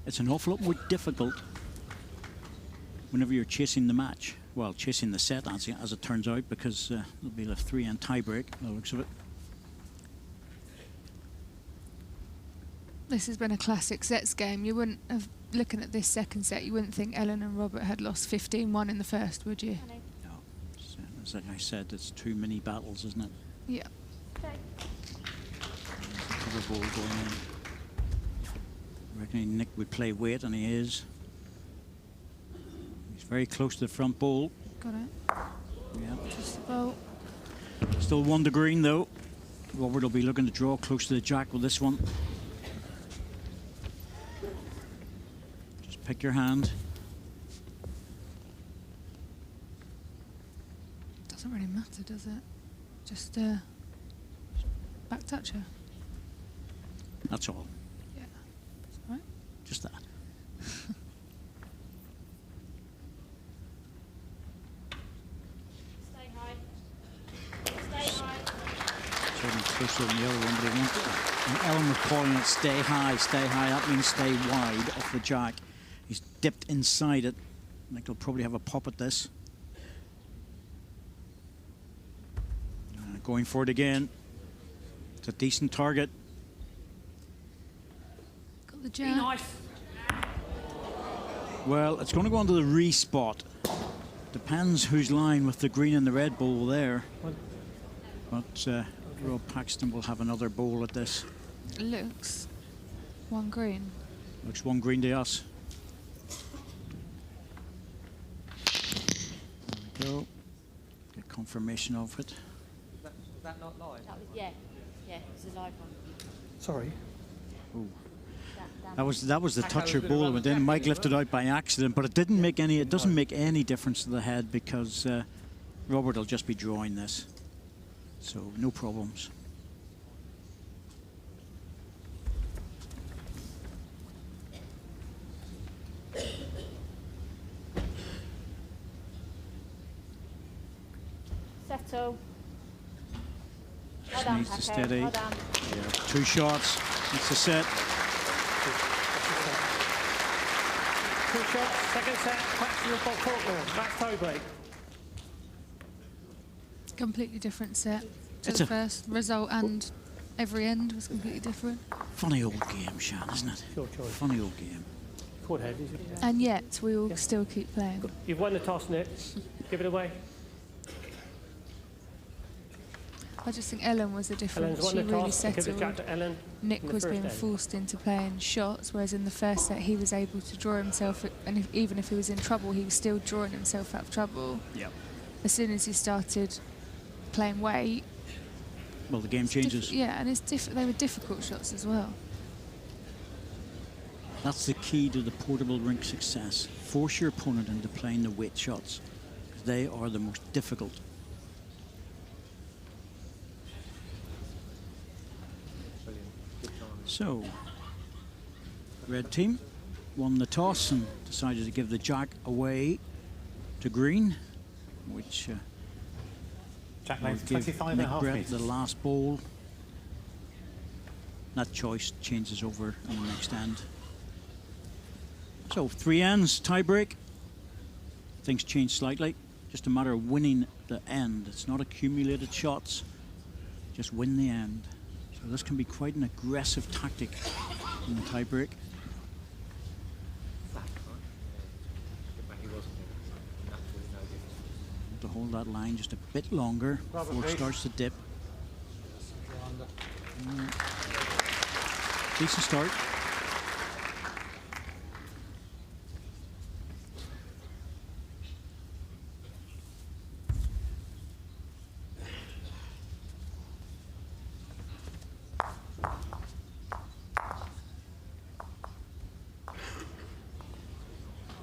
It's an awful lot more difficult whenever you're chasing the match. Well, chasing the set, as it turns out, because there'll be a 3-end tiebreak, by the looks of it. This has been a classic sets game. You wouldn't have, looking at this second set, you wouldn't think Ellen and Robert had lost 15-1 in the first, would you? No. As I said, it's too many battles, isn't it? Yeah. Cover ball going in. Reckoning Nick would play weight, and he is. He's very close to the front ball. Got it. Yeah. Just about. Still 1 to green though. Robert will be looking to draw close to the jack with this one. Just pick your hand. Doesn't really matter, does it? Just back touch her. That's all. Yeah. That's all right. Just that. Stay high. Stay high. Certainly closer than the other one, but he wants it. And Ellen was calling it stay high, stay high. That means stay wide off the jack. He's dipped inside it. Nick will probably have a pop at this. Going for it again. It's a decent target. Got the jack. Nice. Well, it's going to go onto the re-spot. Depends who's lying with the green and the red ball there. But Rob Paxton will have another ball at this. Looks 1 green. Looks 1 green to us. There we go. Get confirmation of it. Was that not live? That was, yeah, it's a live one. Sorry. Ooh. That That was the toucher ball, but then Mike lifted out by accident. But it didn't make any. It doesn't make any difference to the head because Robert will just be drawing this, so no problems. Settle. Just done, needs to Paco. steady. Well done. Yeah, 2 shots. It's a set. 2 shots, second set, Paxton and Faulkner, match tiebreak. Completely different set to It's the a- first. Result and every end was completely different. Funny old game, Shan, isn't it? Your choice. Funny old game. Forward head, is it? And yet, we all still keep playing. You've won the toss, Nick. Give it away. I just think Ellen was the difference. Ellen's won She the really toss. Give the settled. jack to Ellen. Nick in the was first being end. forced into playing shots, whereas in the first set he was able to draw himself, and even if he was in trouble, he was still drawing himself out of trouble. Yep. As soon as he started playing weight, Well, the game changes. yeah, and they were difficult shots as well. That's the key to the portable rink success. Force your opponent into playing the weight shots. They are the most difficult. So, red team won the toss and decided to give the jack away to green, which Jack will length give 25 Nick and a half Brett metres. the last ball. That choice changes over in the next end. So 3 ends, tie break. things change slightly. Just a matter of winning the end. It's not accumulated shots. Just win the end. So this can be quite an aggressive tactic in the tie break. To hold that line just a bit longer before it starts to dip. Decent start.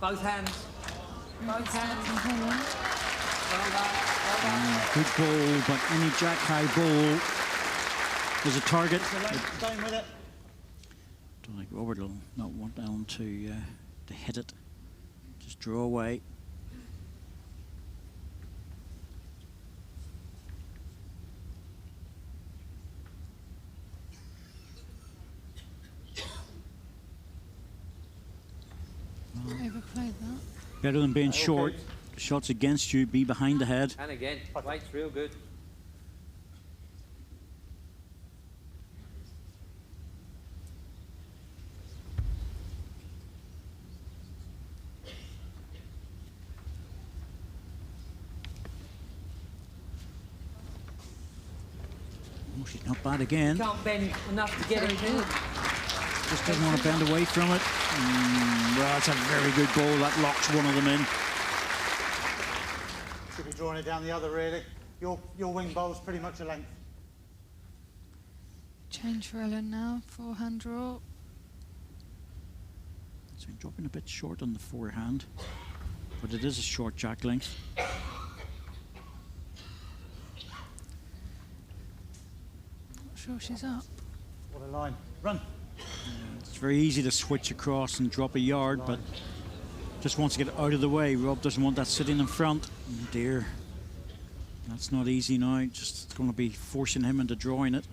Both hands. Both hands. Well done. Good ball, but any jack high ball is a target. Down with it. Don't think Robert will not want Ellen to hit it. Just draw away. Overplayed that. Better than being short. Shots against you, be behind the head. And again, weight's real good. Oh, she's not bad again. Can't bend enough to get it in. Just doesn't want to bend away from it. Well, that's a very good ball. That locks one of them in. Should be drawing it down the other, really. Your wing bowl's pretty much a length. Change for Ellen now. Forehand draw. So dropping a bit short on the forehand, but it is a short jack length. Not sure she's up. What a line. Run. It's very easy to switch across and drop a yard, but just wants to get out of the way. Rob doesn't want that sitting in front. Oh dear. That's not easy now. Just going to be forcing him into drawing it.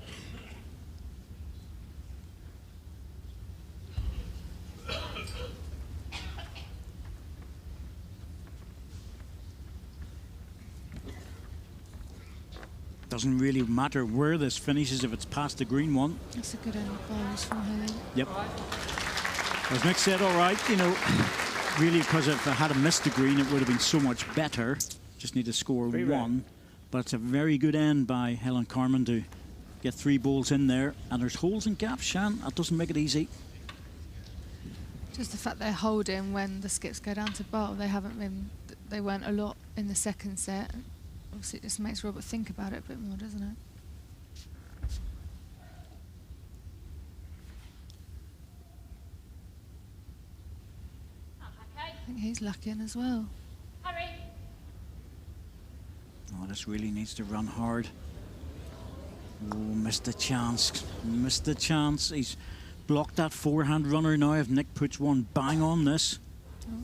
Doesn't really matter where this finishes if it's past the green one. That's a good end balls from her. Yep. As Nick said, all right, you know, really, because if I had missed the green, it would have been so much better. Just need to score one. But it's a very good end by Helen Carman to get 3 balls in there. And there's holes and gaps, Shan. That doesn't make it easy. Just the fact they're holding when the skips go down to bowl. They weren't a lot in the second set. Obviously, it just makes Robert think about it a bit more, doesn't it? Okay. I think he's lucking as well. Hurry. Oh, this really needs to run hard. Oh, missed the chance. Missed the chance. He's blocked that forehand runner now. If Nick puts one bang on this. Oh.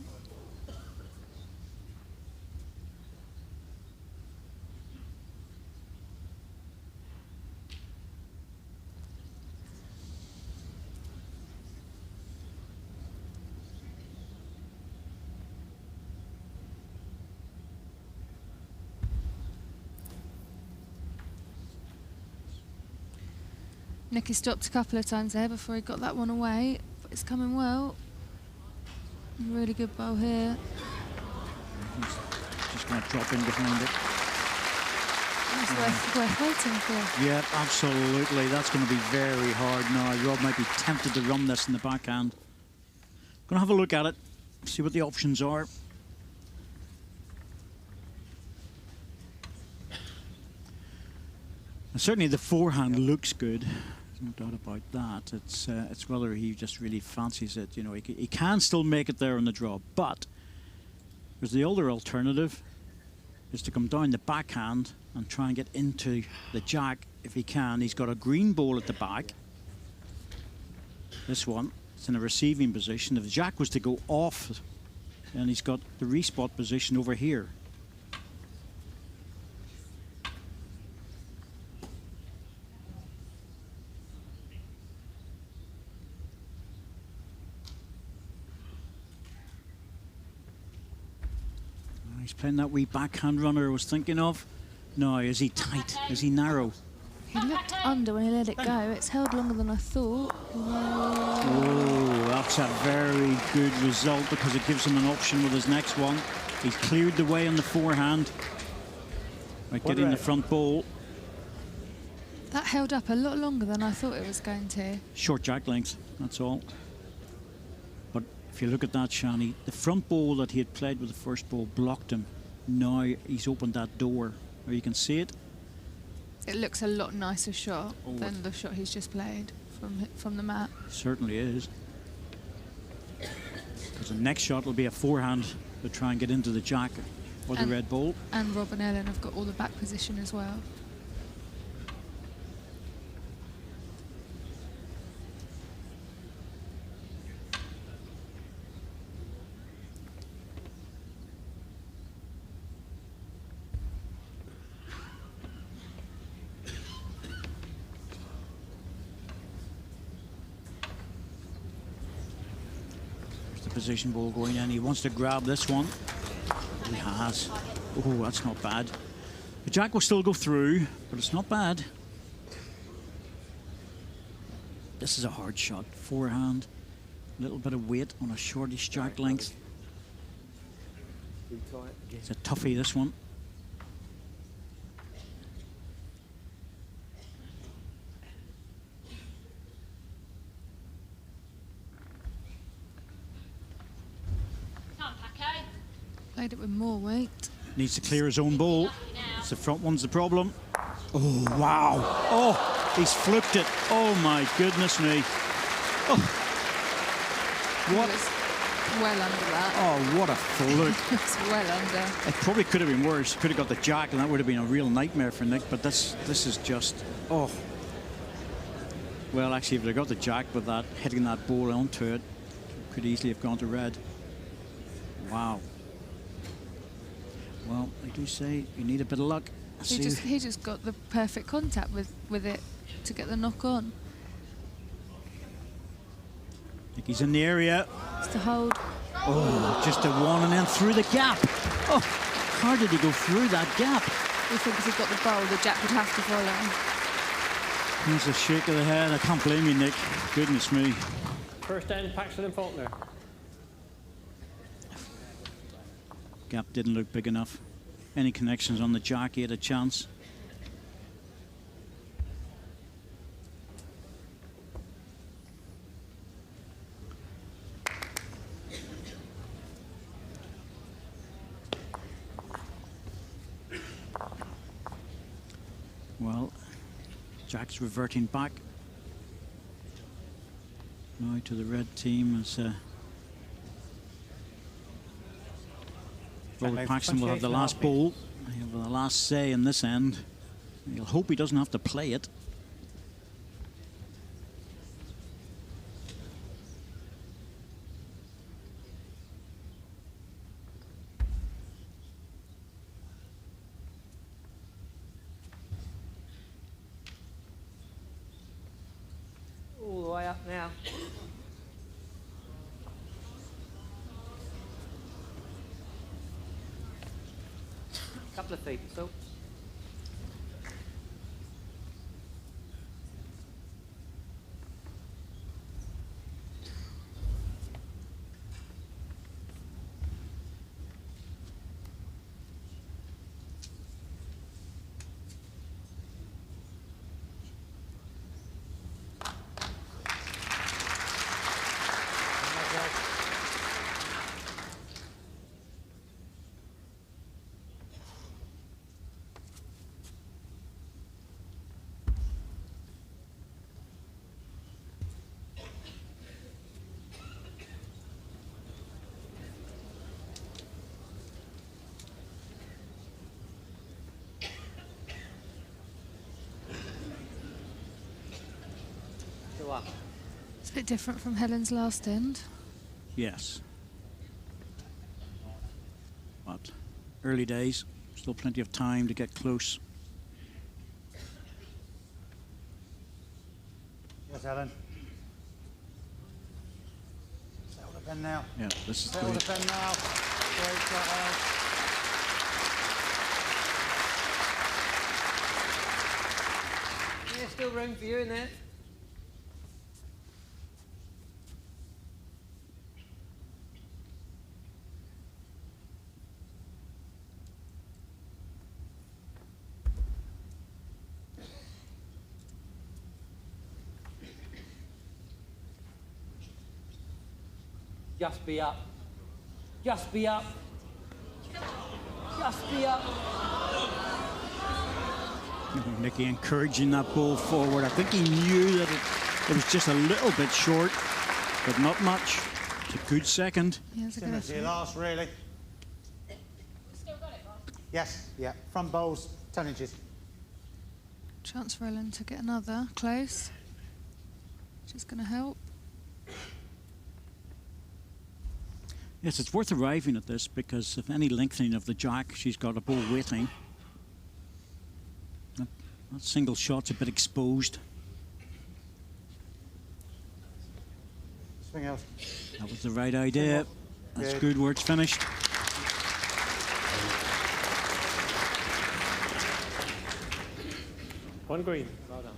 Nicky stopped a couple of times there before he got that one away, but it's coming well. Really good bowl here. He's just going to drop in behind it. That's worth waiting for. Yeah, absolutely. That's going to be very hard now. Rob might be tempted to run this in the backhand. Going to have a look at it, see what the options are. And certainly the forehand looks good. There's no doubt about that. It's whether he just really fancies it. You know, he can still make it there on the draw, but there's the other alternative is to come down the backhand and try and get into the jack if he can. He's got a green ball at the back. This one, it's in a receiving position. If the jack was to go off, then he's got the respot position over here. He's playing that wee backhand runner I was thinking of. No, is he tight? Is he narrow? He looked under when he let it go. It's held longer than I thought. Oh, that's a very good result because it gives him an option with his next one. He's cleared the way on the forehand by getting the front ball. That held up a lot longer than I thought it was going to. Short jack length, that's all. But if you look at that, Shani, the front ball that he had played with the first ball blocked him. Now he's opened that door. Or you can see it. It looks a lot nicer shot than the shot he's just played from the mat. Certainly is. Because the next shot will be a forehand to try and get into the jack or the red ball. And Rob and Ellen have got all the back position as well. Position ball going in. He wants to grab this one. He has. Oh, that's not bad. The jack will still go through, but it's not bad. This is a hard shot. Forehand. A little bit of weight on a shortish jack length. It's a toughie, this one. Played it with more weight. Needs to clear his own ball. It's the front one's the problem. Oh, wow. Oh, he's flipped it. Oh, my goodness me. Oh. What? Well under that. Oh, what a fluke. It's well under. It probably could have been worse. Could have got the jack, and that would have been a real nightmare for Nick, but this is just, oh. Well, actually, if they got the jack with that, hitting that ball onto it, could easily have gone to red. Wow. Well, they do say you need a bit of luck. He just got the perfect contact with it to get the knock on. I think he's in the area. It's to hold. Oh, just a one and then through the gap. Oh, how did he go through that gap? You think if he got the bowl, the jack would have to follow. Here's a shake of the head. I can't blame you, Nick. Goodness me. First end, Paxton and Faulkner. Gap didn't look big enough. Any connections on the jack, he had a chance. Well, Jack's reverting back now to the red team as Robert Paxton will have the last ball. He'll have the last say in this end. He'll hope he doesn't have to play it. All the way up now. Couple of feet, so. It's a bit different from Helen's last end. Yes. But early days, still plenty of time to get close. Yes, Alan. Settle the pen now. Yeah, this is Settle great. the pen now. Great shot, Alan. still room for you in there. Just be up. Just be up. Just be up. Nicky encouraging that ball forward. I think he knew that it was just a little bit short, but not much. It's a good second. Yeah, it's a good Similar to your last, really. Still got it, Rob? Yes, yeah. Front bowls, 10 inches. Chance for Ellen to get another close. Just going to help. Yes, it's worth arriving at this because if any lengthening of the jack, she's got a ball waiting. That single shot's a bit exposed. Swing out. That was the right idea. That's good where it's finished. One green. Well done.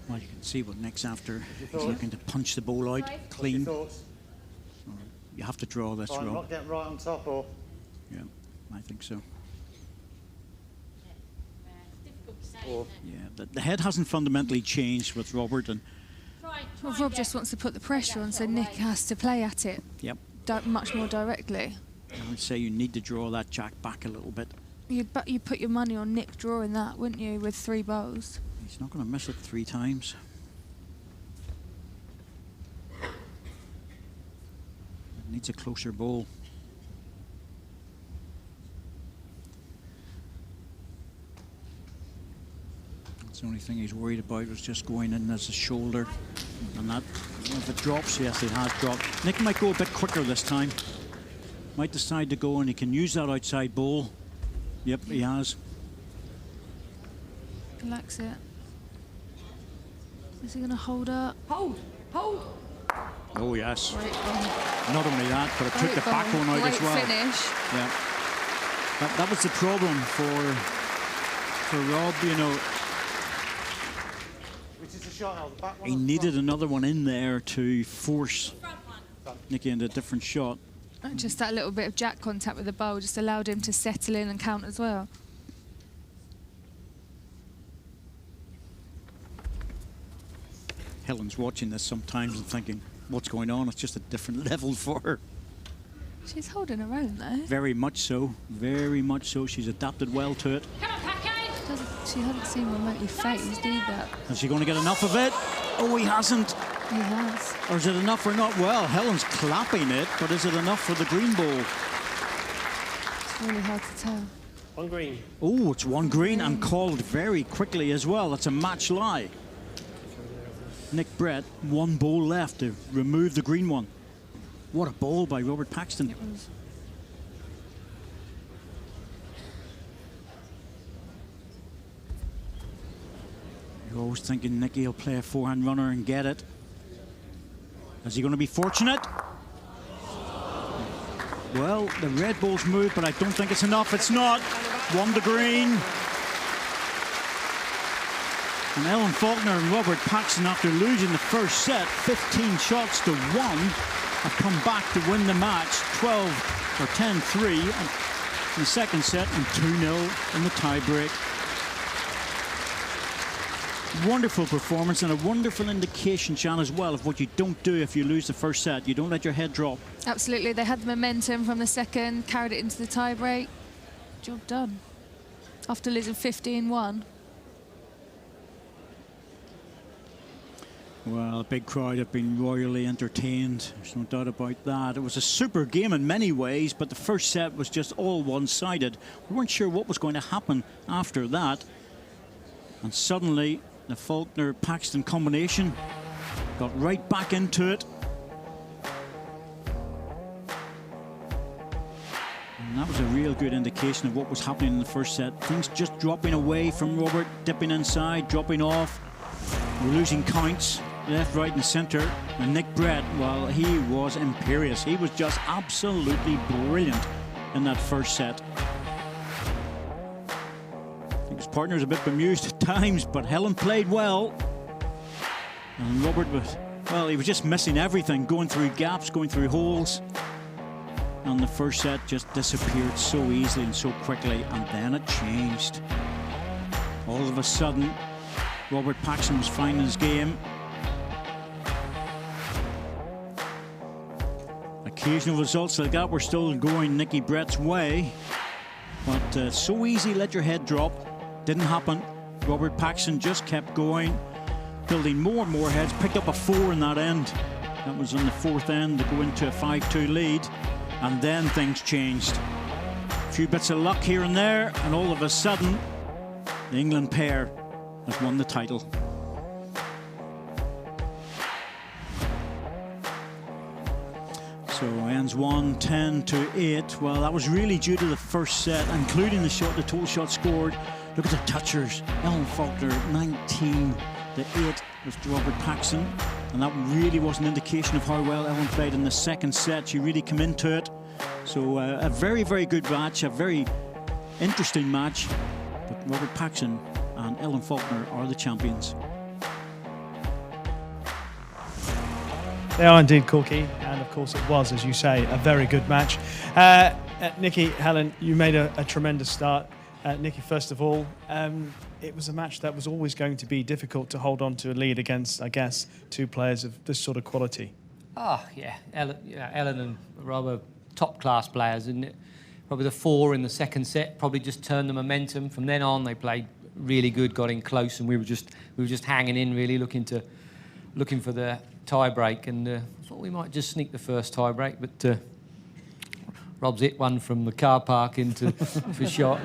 Well, you can see what Nick's after. He's looking to punch the ball out clean. You have to draw this, Rob. Not getting right on top, or? Yeah, I think so. Or Yeah, the head hasn't fundamentally changed with Robert, and Well, Rob just wants to put the pressure on, so Nick has to play at it much more directly. I would say you need to draw that jack back a little bit. You'd put your money on Nick drawing that, wouldn't you, with 3 bowls? He's not going to miss it 3 times. Needs a closer ball. That's the only thing he's worried about was just going in as a shoulder. And that, if it drops, yes, it has dropped. Nick might go a bit quicker this time. Might decide to go, and he can use that outside ball. Yep, he has. Relax it. Is he going to hold up? Hold! Hold! Oh, yes. Great ball. Not only that, but it took the back one out as well. Great finish. Yeah. That was the problem for Rob, you know. which is the shot now, the back one. He needed another one in there to force Nicky into a different shot. Just that little bit of jack contact with the bowl just allowed him to settle in and count as well. Helen's watching this sometimes and thinking, what's going on? It's just a different level for her. She's holding her own, though. Very much so. Very much so. She's adapted well to it. She hasn't seemed remotely phased either. Is she going to get enough of it? Oh, he hasn't. He has. Or is it enough or not? Well, Helen's clapping it, but is it enough for the green ball? It's really hard to tell. One green. Oh, it's one green and called very quickly as well. That's a match lie. Nick Brett, 1 ball left to remove the green one. What a ball by Robert Paxton. It was. You're always thinking Nicky will play a forehand runner and get it. Is he going to be fortunate? Well, the red ball's moved, but I don't think it's enough. It's not. 1 to green. And Ellen Faulkner and Robert Paxton, after losing the first set, 15 shots to 1, have come back to win the match, 12 or 10-3 in the second set and 2-0 in the tiebreak. Wonderful performance and a wonderful indication, Jan, as well, of what you don't do if you lose the first set. You don't let your head drop. Absolutely. They had the momentum from the second, carried it into the tiebreak. Job done. After losing 15-1. Well, a big crowd have been royally entertained. There's no doubt about that. It was a super game in many ways, but the first set was just all one-sided. We weren't sure what was going to happen after that. And suddenly, the Faulkner-Paxton combination got right back into it. And that was a real good indication of what was happening in the first set. Things just dropping away from Robert, dipping inside, dropping off. We're losing counts. Left, right and centre. And Nick Brett, well, he was imperious. He was just absolutely brilliant in that first set. I think his partner's a bit bemused at times, but Helen played well. And Robert was, well, he was just missing everything, going through gaps, going through holes. And the first set just disappeared so easily and so quickly, and then it changed. All of a sudden, Robert Paxton was finding his game. Occasional results like that were still going Nicky Brett's way, but so easy, let your head drop. Didn't happen. Robert Paxton just kept going, building more and more heads, picked up a 4 in that end. That was on the 4th end to go into a 5-2 lead, and then things changed. A few bits of luck here and there, and all of a sudden, the England pair has won the title. So ends 1-10-8. Well, that was really due to the first set, including the total shot scored. Look at the touchers. Ellen Faulkner 19-8 with Robert Paxton, and that really was an indication of how well Ellen played in the second set. She really came into it. So a very, very good match, a very interesting match. But Robert Paxton and Ellen Faulkner are the champions. They are indeed, Corky, and of course it was, as you say, a very good match. Nicky, Helen, you made a tremendous start. Nicky, first of all, it was a match that was always going to be difficult to hold on to a lead against, I guess, two players of this sort of quality. Oh, yeah. Ellen and Rob are top-class players, and probably the 4 in the second set probably just turned the momentum. From then on, they played really good, got in close, and we were just hanging in, really, looking for the tie-break, and I thought we might just sneak the first tie-break, but Rob's hit one from the car park into for shot.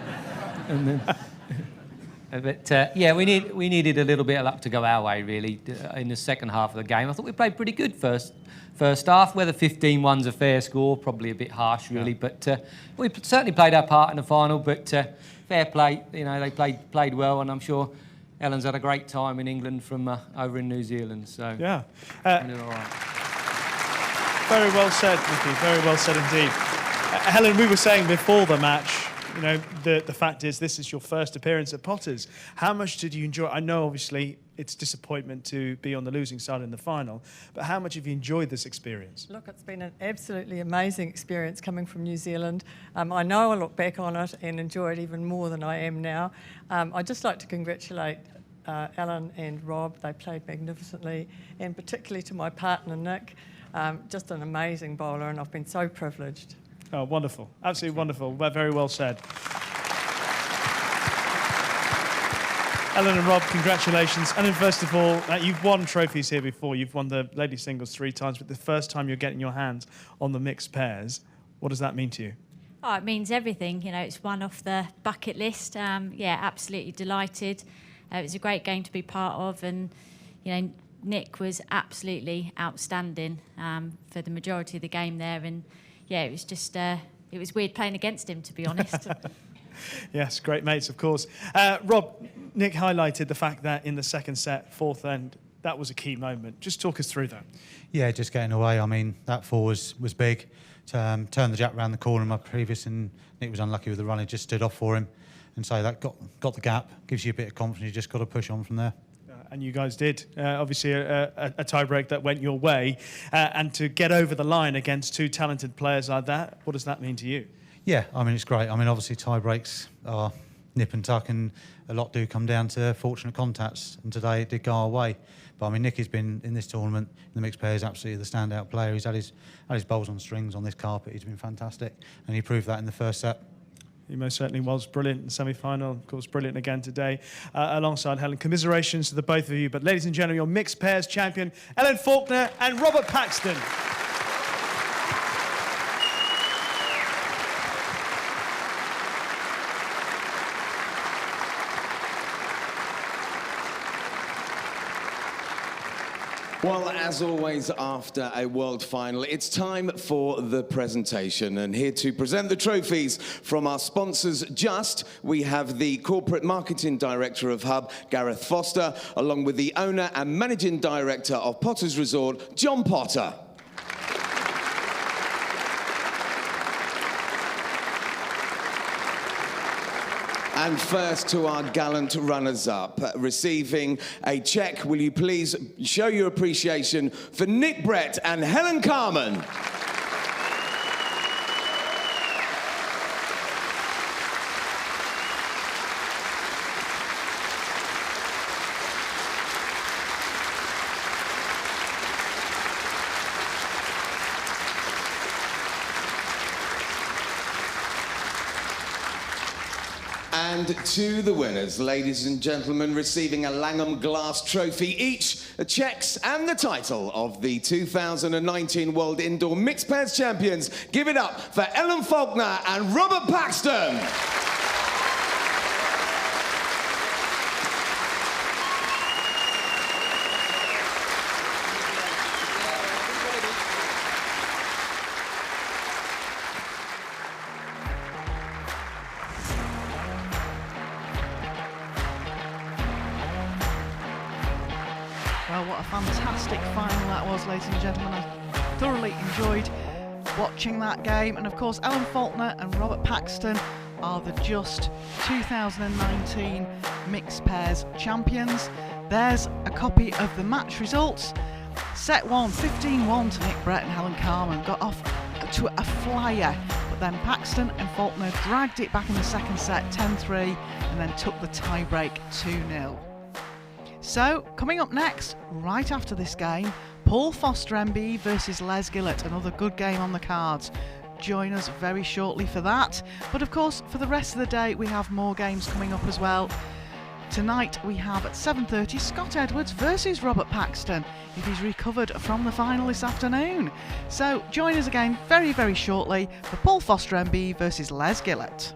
And then, but yeah, we needed a little bit of luck to go our way, really, in the second half of the game. I thought we played pretty good first half. Whether 15-1's a fair score, probably a bit harsh, really. Yeah. But we certainly played our part in the final. But fair play, you know, they played well, and I'm sure Ellen's had a great time in England from over in New Zealand. So yeah, all right. Very well said, Nicky. Very well said indeed. Helen, we were saying before the match, you know, the fact is this is your first appearance at Potters. How much did you enjoy? I know, obviously, it's disappointment to be on the losing side in the final, but how much have you enjoyed this experience? Look, it's been an absolutely amazing experience coming from New Zealand. I know I look back on it and enjoy it even more than I am now. I'd just like to congratulate Ellen and Rob. They played magnificently, and particularly to my partner, Nick. Just an amazing bowler, and I've been so privileged. Oh, wonderful. Absolutely wonderful. Very well said. Ellen and Rob, congratulations. And then first of all, you've won trophies here before. You've won the ladies singles 3 times, but the first time you're getting your hands on the mixed pairs. What does that mean to you? Oh, it means everything. You know, it's one off the bucket list. Yeah, absolutely delighted. It was a great game to be part of, and, you know, Nick was absolutely outstanding for the majority of the game there, and yeah, it was just, it was weird playing against him, to be honest. Yes, great mates, of course. Rob, Nick highlighted the fact that in the second set, 4th end, that was a key moment. Just talk us through that. Yeah, just getting away. I mean, that 4 was big. Turned the jack round the corner in my previous, and Nick was unlucky with the run. It just stood off for him. And so that got the gap, gives you a bit of confidence. You just got to push on from there. And you guys did. Obviously, a tie-break that went your way. And to get over the line against 2 talented players like that, what does that mean to you? Yeah, I mean, it's great. I mean, obviously, tie-breaks are nip and tuck, and a lot do come down to fortunate contacts. And today it did go our way. But, I mean, Nick has been, in this tournament, in the mixed pairs, absolutely the standout player. He's had his bowls on strings on this carpet. He's been fantastic. And he proved that in the first set. He most certainly was brilliant in the semi-final. Of course, brilliant again today alongside Helen. Commiserations to the both of you. But ladies and gentlemen, your mixed pairs champion, Ellen Faulkner and Robert Paxton. Well, as always, after a world final, it's time for the presentation. And here to present the trophies from our sponsors, we have the Corporate Marketing Director of Hub, Gareth Foster, along with the owner and Managing Director of Potter's Resort, John Potter. And first to our gallant runners-up, receiving a cheque, will you please show your appreciation for Nick Brett and Helen Carman. And to the winners, ladies and gentlemen, receiving a Langham Glass trophy each, cheques and the title of the 2019 World Indoor Mixed Pairs Champions. Give it up for Ellen Faulkner and Robert Paxton. Well, what a fantastic final that was, ladies and gentlemen. I thoroughly enjoyed watching that game. And of course, Ellen Faulkner and Robert Paxton are the just 2019 Mixed Pairs champions. There's a copy of the match results. Set 1, 15-1 to Nick Brett and Helen Carman. Got off to a flyer, but then Paxton and Faulkner dragged it back in the second set, 10-3, and then took the tie-break 2-0. So, coming up next, right after this game, Paul Foster MBE versus Les Gillett, another good game on the cards. Join us very shortly for that. But of course, for the rest of the day, we have more games coming up as well. Tonight we have at 7:30 Scott Edwards versus Robert Paxton, if he's recovered from the final this afternoon. So join us again very, very shortly for Paul Foster MBE versus Les Gillett.